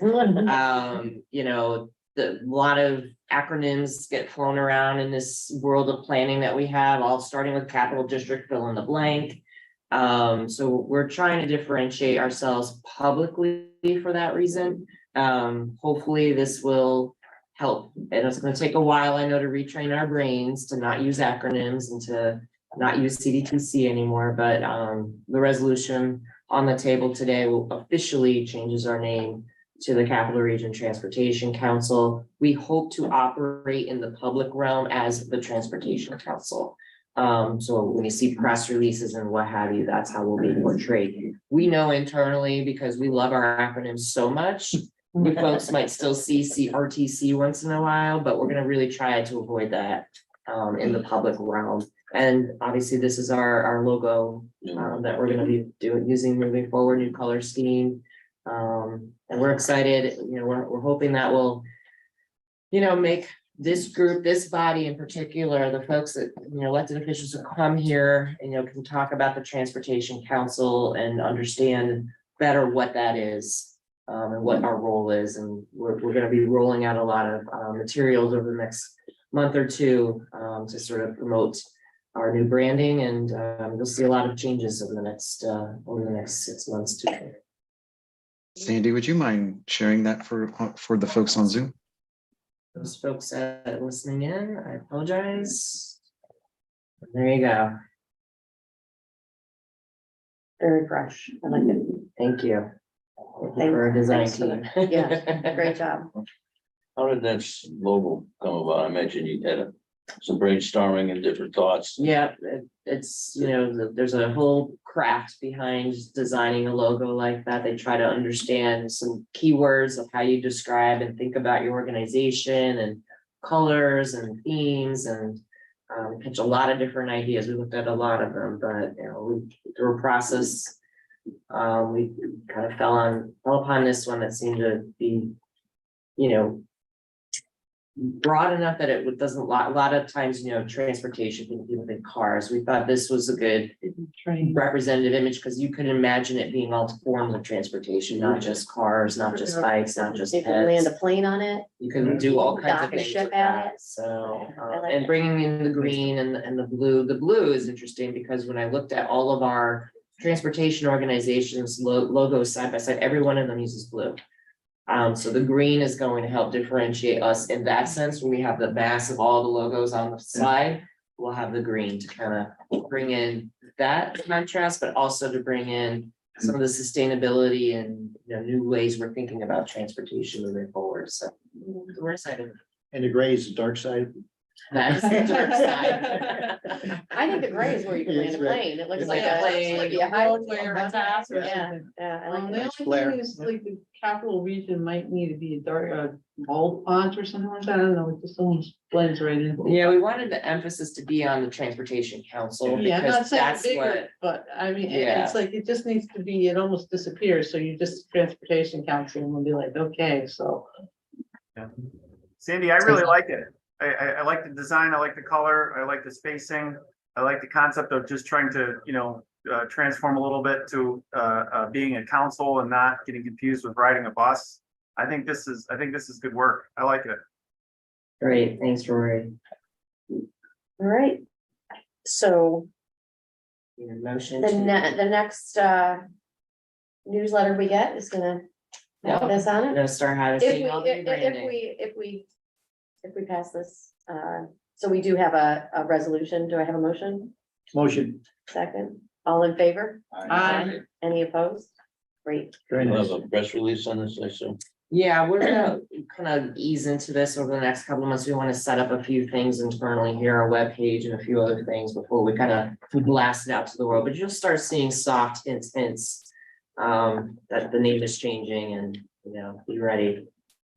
A lot of acronyms get flown around in this world of planning that we have, all starting with capital district, fill in the blank. So we're trying to differentiate ourselves publicly for that reason. Hopefully this will help. And it's going to take a while, I know, to retrain our brains to not use acronyms and to not use CDTC anymore, but the resolution on the table today will officially changes our name to the Capital Region Transportation Council. We hope to operate in the public realm as the Transportation Council. So when you see press releases and what have you, that's how we'll be portrayed. We know internally, because we love our acronyms so much, we folks might still see RTC once in a while, but we're gonna really try to avoid that in the public realm. And obviously, this is our logo that we're gonna be using moving forward, new color scheme. And we're excited, we're hoping that will, make this group, this body in particular, the folks that, elected officials who come here and, can talk about the Transportation Council and understand better what that is. And what our role is, and we're gonna be rolling out a lot of materials over the next month or two to sort of promote our new branding, and you'll see a lot of changes over the next 6 months too. Sandy, would you mind sharing that for the folks on Zoom? Those folks listening in, I apologize. There you go. Very fresh, I like it. Thank you. Thank you for our design team. Yeah, great job. How did that logo come about? I mentioned you had some brainstorming and different thoughts. Yeah, it's, there's a whole craft behind designing a logo like that. They try to understand some keywords of how you describe and think about your organization, and colors and themes, and pitch a lot of different ideas. We looked at a lot of them, but through a process We kind of fell upon this one that seemed to be, you know, broad enough that doesn't, a lot of times, you know, transportation can be within cars. We thought this was a good representative image, because you could imagine it being all forms of transportation, not just cars, not just bikes, not just You can land a pets. plane on it. You can do all kinds of Dock a things ship with at that, it. so, I like and it. bringing in the green and the blue is interesting, because when I looked at all of our transportation organizations logos side by side, every one of them uses blue. So the green is going to help differentiate us in that sense. When we have the mass of all the logos on the slide, we'll have the green to kind of bring in that contrast, but also to bring in some of the sustainability and, you know, new ways we're thinking about transportation moving forward. So we're excited. And the gray is the dark side. That's the dark side. I think the gray is where you can land a It's red. plane. It looks It's like like a a, plane, like a highway or or a path or Yeah, something. yeah, I like The it. only flare. thing is like the capital region might need to be a dark, bold font or something like that. I don't know, it just almost blends right in. Yeah, we wanted the emphasis to be on the Transportation Council, Yeah, I'm not because saying that's bigger, what, but I mean, Yeah. it's like, it just needs to be, it almost disappears, so you just Transportation Council and we'll be like, okay, so. Sandy, I really like it. I like the design, I like the color, I like the spacing. I like the concept of just trying to, you know, transform a little bit to being a council and not getting confused with riding a bus. I think this is good work. I like it. great, thanks, Rory. All right. So Need a motion the to. the next newsletter we get is gonna have Yeah. this on I'm it. gonna start having. If seeing all the rebranding. we pass this, so we do have a resolution. Do I have a motion? Motion. Second, all in favor? Aye. Any opposed? Great. Very We'll nice. have a press release on this, I assume. Yeah, we're gonna kind of ease into this over the next couple of months. We want to set up a few things internally here, a webpage and a few other things before we kind of blast it out to the world, but you'll start seeing soft hints. That the name is changing and, you know, be ready.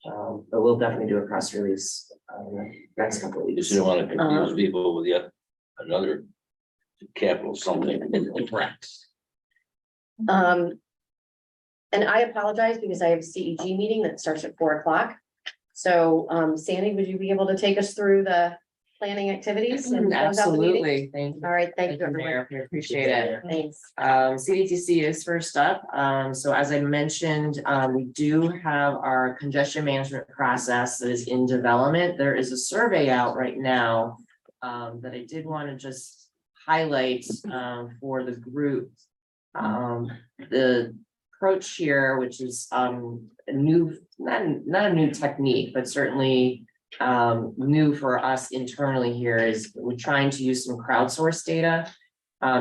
But we'll definitely do a press release, in the next couple of weeks. Because you don't want to confuse people with yet another capital something. Correct. And I apologize because I have a CEG meeting that starts at 4 o'clock. So, Sandy, would you be able to take us through the planning activities? and close out the meeting? Absolutely, thank you. All right, thank you, everyone. Mayor. We appreciate it. Thanks. CDTC is first up. So as I mentioned, we do have our congestion management process that is in development. There is a survey out right now that I did want to just highlight for the group. The approach here, which is a new, not a new technique, but certainly new for us internally here, is we're trying to use some crowdsourced data,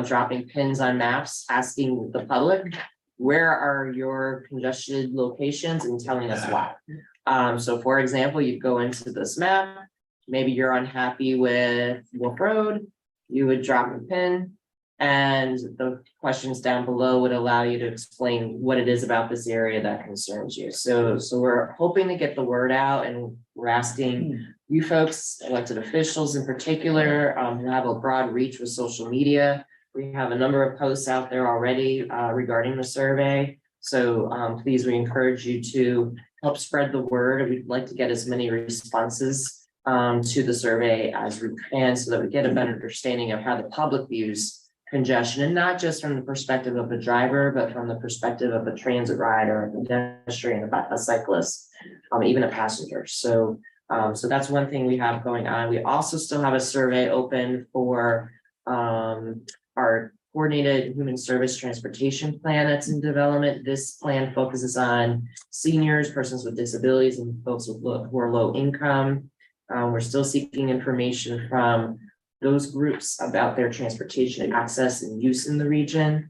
dropping pins on maps, asking the public, where are your congested locations, and telling us why. So for example, you go into this map, maybe you're unhappy with Wolf Road, you would drop a pin, and the questions down below would allow you to explain what it is about this area that concerns you. So we're hoping to get the word out, and we're asking you folks, elected officials in particular, who have a broad reach with social media. We have a number of posts out there already regarding the survey. So please, we encourage you to help spread the word. We'd like to get as many responses to the survey as we can, so that we get a better understanding of how the public views congestion, and not just from the perspective of a driver, but from the perspective of a transit rider, a pedestrian, a cyclist, even a passenger. So that's one thing we have going on. We also still have a survey open for our coordinated human service transportation plan that's in development. This plan focuses on seniors, persons with disabilities, and folks who are low income. We're still seeking information from those groups about their transportation access and use in the region.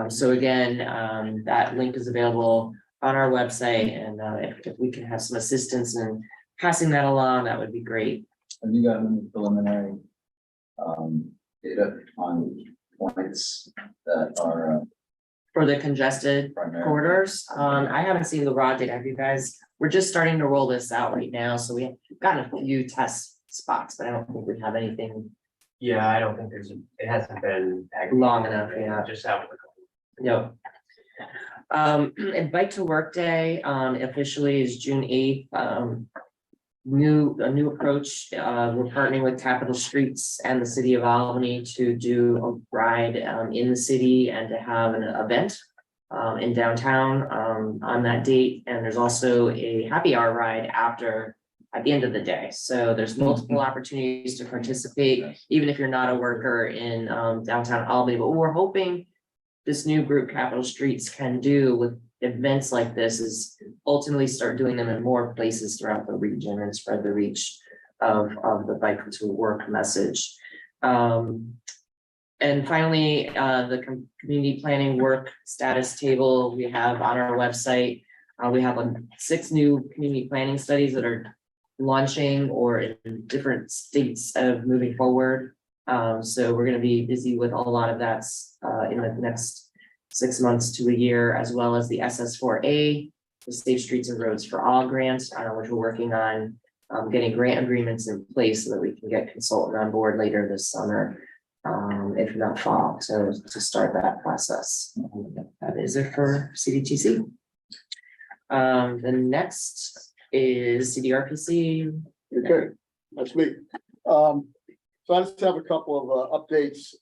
So again, that link is available on our website, and if we can have some assistance in passing that along, that would be great. Have you gotten preliminary data on points that are For the congested primarily? corridors, I haven't seen the raw data. Have you guys? We're just starting to roll this out right now, so we've gotten a few test spots, but I don't think we have anything Yeah, I don't think it hasn't been. long enough, yeah. Just have. Yep. And Bike to Work Day, officially is June 8th. A new approach, we're partnering with Capital Streets and the city of Albany to do a ride, in the city and to have an event, in downtown, on that date. And there's also a happy hour ride at the end of the day. So there's multiple opportunities to participate, even if you're not a worker in, downtown Albany. But what we're hoping this new group, Capital Streets, can do with events like this is ultimately start doing them in more places throughout the region and spread the reach of the Bike to Work message. And finally, the community planning work status table we have on our website. We have 6 new community planning studies that are launching or in different states of moving forward. So we're going to be busy with a lot of that in the next 6 months to a year, as well as the SS4A, the Safe Streets and Roads for All grant, which we're working on getting grant agreements in place so that we can get consultant on board later this summer, if not fall, to start that process. That is it for CDTC. The next is CDRPC. Okay, that's me. So I just have a couple of updates.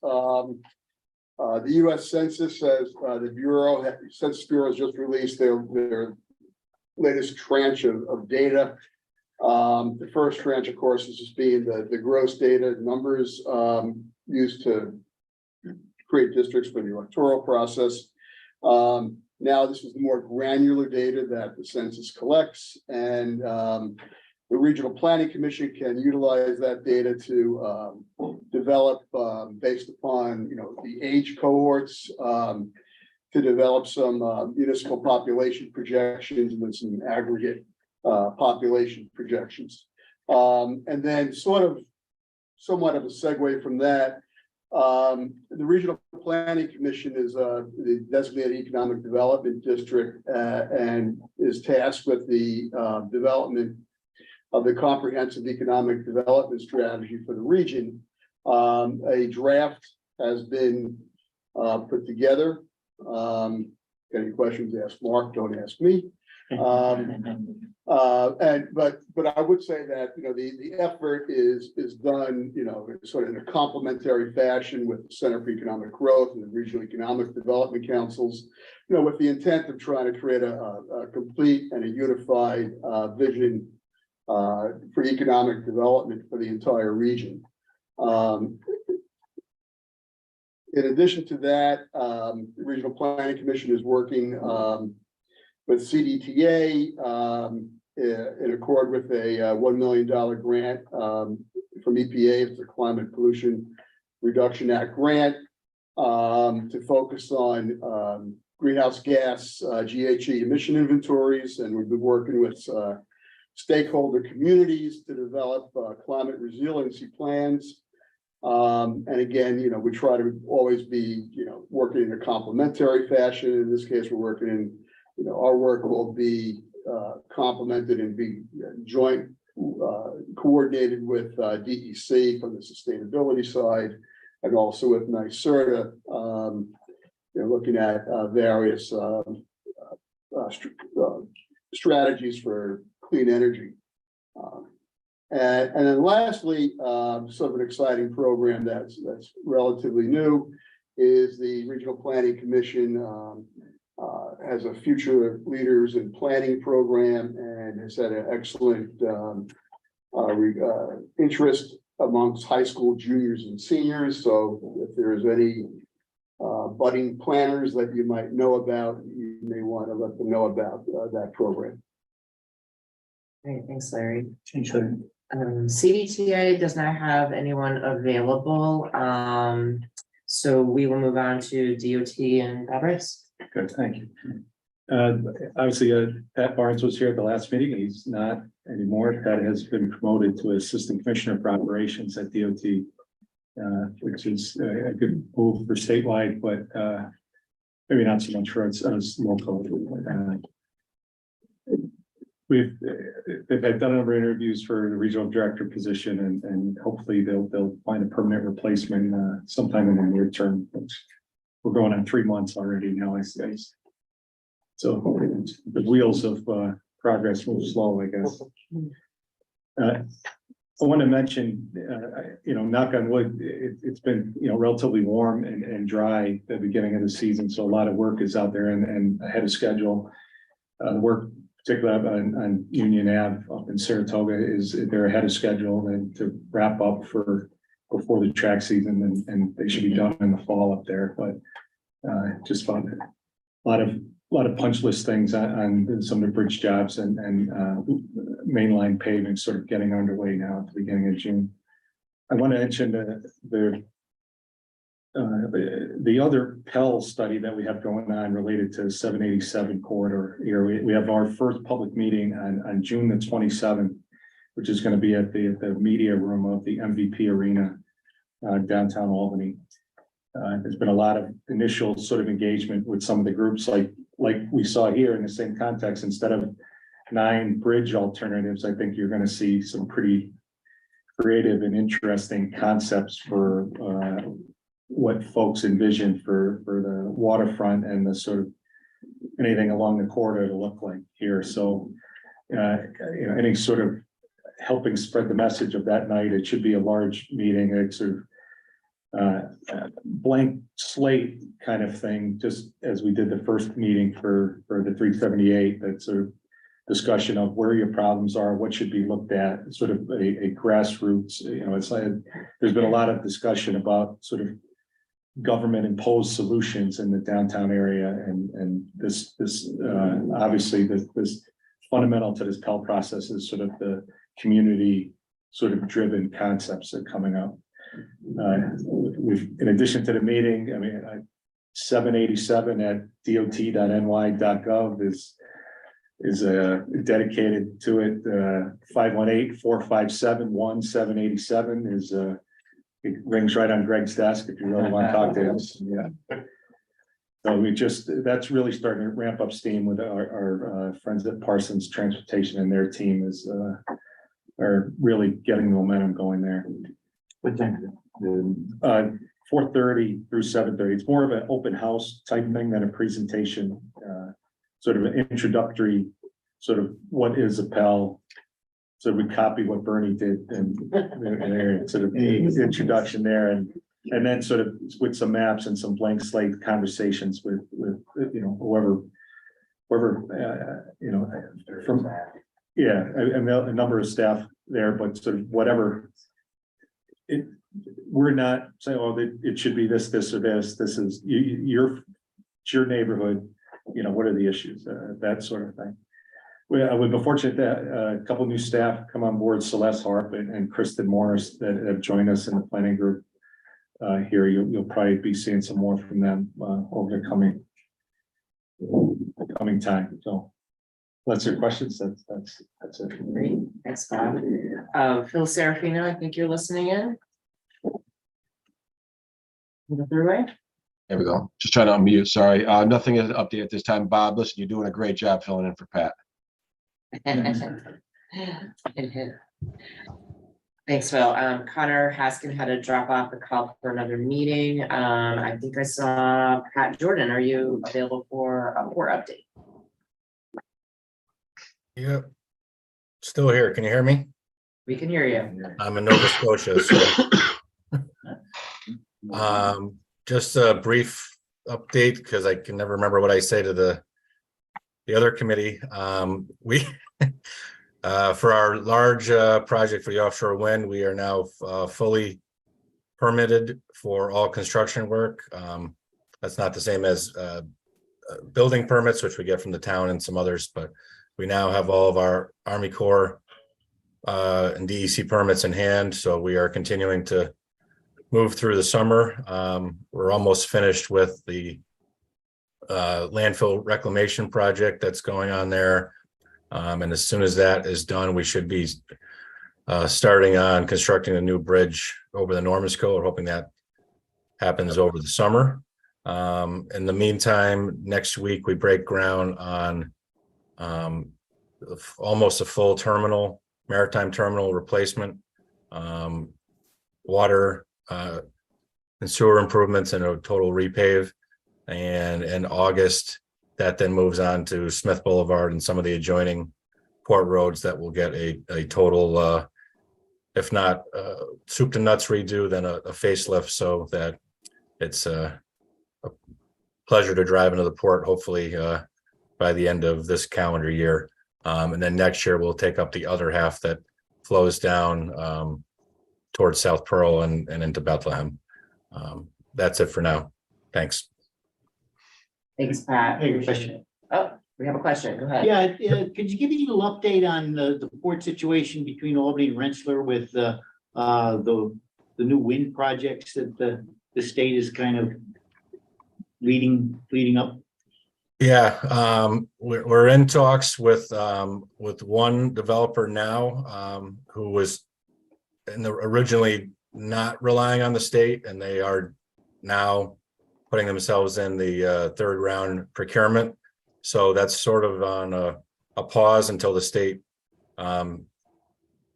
The US Census says the Census Bureau has just released their latest tranche of data. The first tranche, of course, is just being the gross data numbers used to create districts for the electoral process. Now this is the more granular data that the census collects, and the Regional Planning Commission can utilize that data to develop, based upon, the age cohorts, to develop some municipal population projections and then some aggregate population projections. And then somewhat of a segue from that, the Regional Planning Commission is the designated economic development district and is tasked with the development of the comprehensive economic development strategy for the region. A draft has been put together. Any questions, ask Mark, don't ask me. But I would say that, the effort is done, sort of in a complementary fashion with the Center for Economic Growth and the Regional Economic Development Councils, with the intent of trying to create a complete and a unified vision for economic development for the entire region. In addition to that, the Regional Planning Commission is working with CDTA in accord with a $1 million grant from EPA. It's a Climate Pollution Reduction Act grant to focus on greenhouse gas GHG emission inventories, and we've been working with stakeholder communities to develop climate resiliency plans. And again, we try to always be, working in a complementary fashion. In this case, we're working in, our work will be complemented and be joint coordinated with DEC from the sustainability side, and also with NYSERDA, looking at various strategies for clean energy. And then lastly, sort of an exciting program that's relatively new is the Regional Planning Commission has a Future Leaders in Planning program and has had an excellent interest amongst high school juniors and seniors. So if there's any budding planners that you might know about, you may want to let them know about that program. Great, thanks, Larry. CDTA does not have anyone available. So we will move on to DOT and Fabrice. Good, thank you. Obviously, Pat Barnes was here at the last meeting. He's not anymore. Pat has been promoted to Assistant Commissioner for Operations at DOT, which is a good move for statewide, but maybe not so much for us local. They've done a number of interviews for the regional director position, and hopefully they'll find a permanent replacement sometime in the near term. We're going on 3 months already now. So the wheels of progress move slow, I guess. I want to mention, knock on wood, it's been, relatively warm and dry at the beginning of the season. So a lot of work is out there and ahead of schedule. Work particularly on Union Ave up in Saratoga they're ahead of schedule and to wrap up before the track season and they should be done in the fall up there. But just found a lot of punch list things on some of the bridge jobs and mainline paving sort of getting underway now at the beginning of June. I want to mention the other Pell study that we have going on related to 787 corridor here. We have our first public meeting on June the 27th, which is going to be at the media room of the MVP Arena downtown Albany. There's been a lot of initial sort of engagement with some of the groups like we saw here in the same context. Instead of 9 bridge alternatives, I think you're going to see some pretty creative and interesting concepts for what folks envision for the waterfront and the sort of anything along the corridor to look like here. So, any sort of helping spread the message of that night. It should be a large meeting. It's sort of blank slate kind of thing, just as we did the first meeting for the 378, that sort of discussion of where your problems are, what should be looked at, sort of a grassroots, it's like there's been a lot of discussion about sort of government imposed solutions in the downtown area. And this obviously this fundamental to this Pell process is sort of the community sort of driven concepts that are coming up. In addition to the meeting, 787 at dot.ny.gov is dedicated to it. 518-457-1787 is it rings right on Greg's desk if you really want to talk to him. Yeah. So that's really starting to ramp up steam with our friends at Parsons Transportation, and their team are really getting momentum going there. 4:30 through 7:30. It's more of an open house type thing than a presentation, sort of an introductory, sort of what is a Pell. So we copy what Bernie did and sort of introduction there, and then sort of with some maps and some blank slate conversations with whoever from a number of staff there, but sort of whatever. We're not saying, it should be this or this. This is it's your neighborhood. What are the issues? That sort of thing. We've been fortunate that a couple new staff come on board, Celeste Harp and Kristen Morris, that have joined us in the planning group here. You'll probably be seeing some more from them over the coming time. So that's your questions. That's it. Great, thanks, Bob. Phil Serafino, I think you're listening in. The throughway. There we go. Just trying to unmute. Sorry. Nothing is update at this time. Bob, listen, you're doing a great job filling in for Pat. Thanks, Phil. Connor Haskin had to drop off the call for another meeting. I think I saw Pat Jordan. Are you available for a port update? Yep. Still here. Can you hear me? We can hear you. I'm in Nova Scotia. So. Just a brief update because I can never remember what I say to the other committee. We for our large project for the offshore wind, we are now fully permitted for all construction work. That's not the same as building permits, which we get from the town and some others, but we now have all of our Army Corps and DEC permits in hand. So we are continuing to move through the summer. We're almost finished with the landfill reclamation project that's going on there. And as soon as that is done, we should be starting on constructing a new bridge over the Normansko. We're hoping that happens over the summer. In the meantime, next week we break ground on almost a full terminal, maritime terminal replacement, water and sewer improvements and a total repave. And in August, that then moves on to Smith Boulevard and some of the adjoining port roads that will get a total, if not soup to nuts redo, then a facelift, so that it's a pleasure to drive into the port, hopefully by the end of this calendar year. And then next year we'll take up the other half that flows down towards South Pearl and into Bethlehem. That's it for now. Thanks. Thanks, Pat. Hey, question. Oh, we have a question. Go ahead. Yeah, could you give me a little update on the port situation between Albany and Rensselaer with the new wind projects that the state is kind of leading up? Yeah, we're in talks with one developer now, who was originally not relying on the state, and they are now putting themselves in the third round procurement. So that's sort of on a pause until the state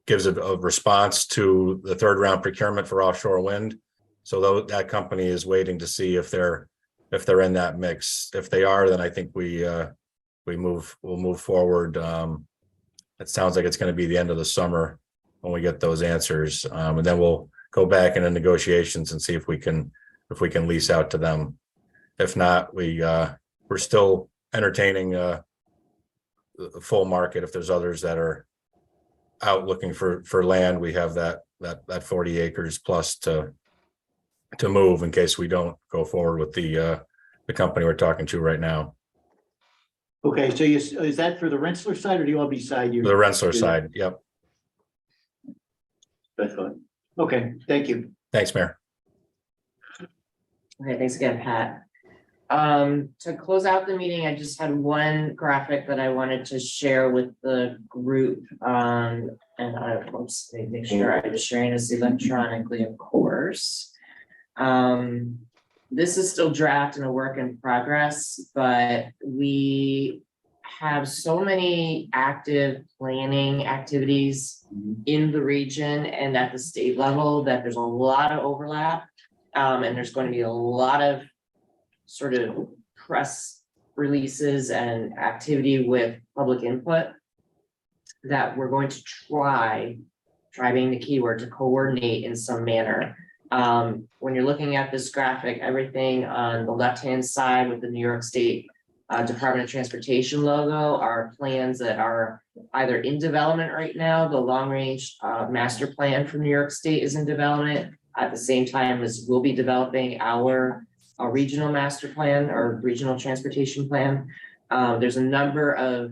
gives a response to the third round procurement for offshore wind. So that company is waiting to see if they're in that mix. If they are, then I think we'll move forward. It sounds like it's going to be the end of the summer when we get those answers, and then we'll go back into negotiations and see if we can lease out to them. If not, we're still entertaining the full market. If there's others that are out looking for land, we have that 40 acres plus to move in case we don't go forward with the company we're talking to right now. Okay, so is that for the Rensselaer side or the Albany side? The Rensselaer side, yep. That's fine. Okay, thank you. Thanks, Mayor. Okay, thanks again, Pat. To close out the meeting, I just had one graphic that I wanted to share with the group. And I want to make sure I'm sharing this electronically, of course. This is still draft and a work in progress, but we have so many active planning activities in the region and at the state level that there's a lot of overlap. And there's going to be a lot of sort of press releases and activity with public input that we're going to try being the keyword, to coordinate in some manner. When you're looking at this graphic, everything on the left-hand side with the New York State Department of Transportation logo are plans that are either in development right now. The long-range master plan for New York State is in development at the same time as we'll be developing our regional master plan or regional transportation plan. There's a number of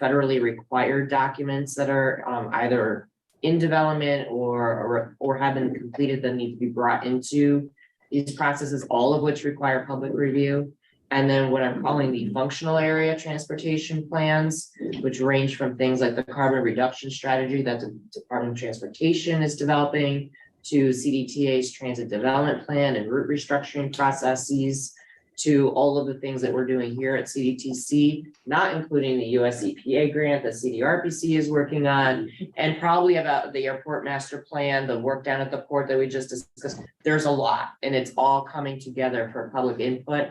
federally required documents that are either in development or have been completed that need to be brought into these processes, all of which require public review. And then what I'm calling the functional area transportation plans, which range from things like the carbon reduction strategy that the Department of Transportation is developing, to CDTA's transit development plan and route restructuring processes, to all of the things that we're doing here at CDTC, not including the US EPA grant that CDRPC is working on, and probably about the airport master plan, the work down at the port that we just discussed. There's a lot, and it's all coming together for public input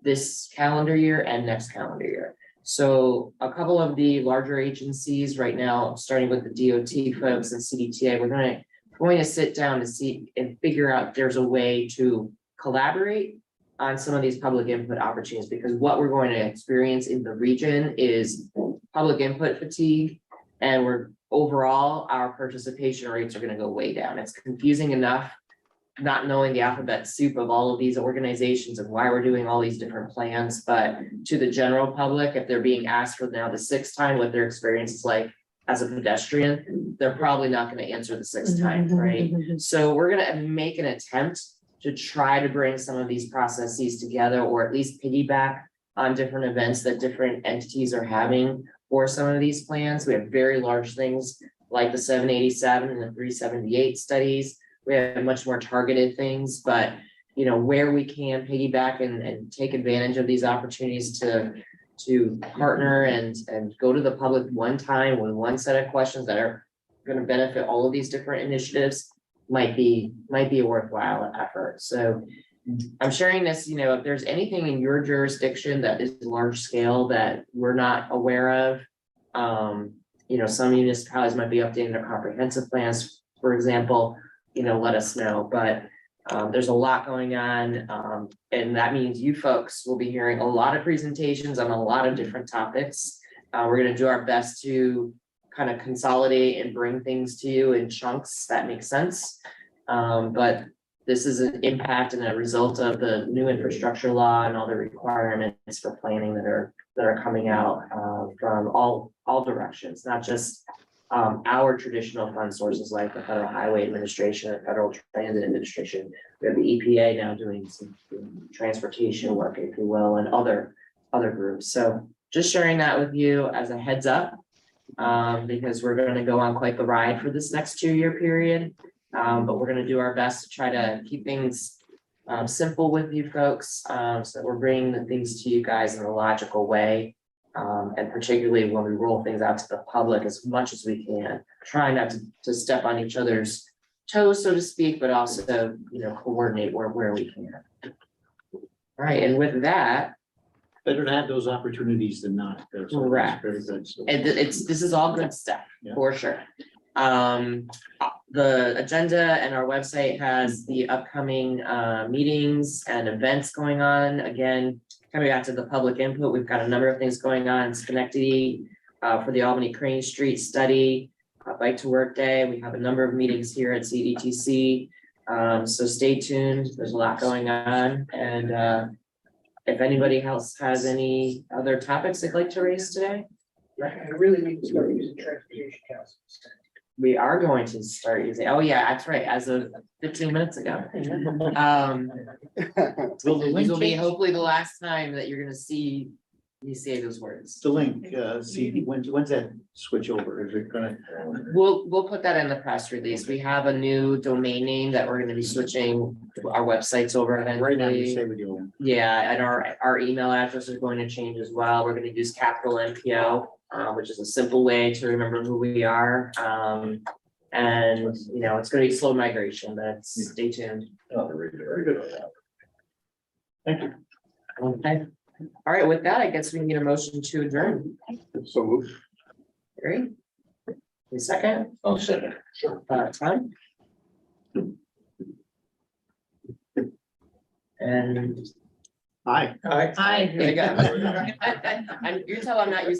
this calendar year and next calendar year. So a couple of the larger agencies right now, starting with the DOT folks and CDTA, we're going to sit down to see and figure out if there's a way to collaborate on some of these public input opportunities, because what we're going to experience in the region is public input fatigue, and overall our participation rates are going to go way down. It's confusing enough not knowing the alphabet soup of all of these organizations and why we're doing all these different plans, but to the general public, if they're being asked for now the 6th time what their experience is like as a pedestrian, they're probably not going to answer the 6th time, right? So we're going to make an attempt to try to bring some of these processes together, or at least piggyback on different events that different entities are having for some of these plans. We have very large things like the 787 and the 378 studies. We have much more targeted things, but where we can piggyback and take advantage of these opportunities to partner and go to the public one time with one set of questions that are going to benefit all of these different initiatives might be a worthwhile effort. So I'm sharing this, if there's anything in your jurisdiction that is large scale that we're not aware of. Some municipalities might be updating their comprehensive plans, for example, let us know, but. There's a lot going on, and that means you folks will be hearing a lot of presentations on a lot of different topics. We're gonna do our best to kind of consolidate and bring things to you in chunks that make sense. But this is an impact and a result of the new infrastructure law and all the requirements for planning that are coming out from all directions, not just our traditional fund sources like the Federal Highway Administration and Federal Transit Administration. We have the EPA now doing some transportation work, if you will, and other groups. So just sharing that with you as a heads up, because we're going to go on quite the ride for this next 2-year period. But we're going to do our best to try to keep things simple with you folks, so that we're bringing the things to you guys in a logical way. And particularly when we roll things out to the public as much as we can, trying not to step on each other's toes, so to speak, but also, coordinate where we can. All right, and with that. Better to have those opportunities than not. That's Correct. very good. So- And this is all good stuff, Yeah. for sure. The agenda and our website has the upcoming meetings and events going on. Again, coming back to the public input, we've got a number of things going on in Schenectady for the Albany Crane Street study, Bike to Work Day. We have a number of meetings here at CDTC. So stay tuned. There's a lot going on. And if anybody else has any other topics they'd like to raise today. I really need to start using transportation councils. We are going to start using, oh yeah, that's right, as of 15 minutes ago. Will the These link will be change? hopefully the last time that you're gonna see me say those words. The link, see, when's that switch over? Is it gonna? We'll put that in the press release. We have a new domain name that we're gonna be switching our websites over Right now, you eventually. say with you. Yeah, and our email address is going to change as well. We're gonna use capital NPO, which is a simple way to remember who we are. And it's gonna be slow migration, but stay tuned. Very good. Thank you. Okay. All right, with that, I guess we can get a motion to adjourn. So moved. Great. A second, I'll second. Tom? And Hi. There you go. You can tell I'm not used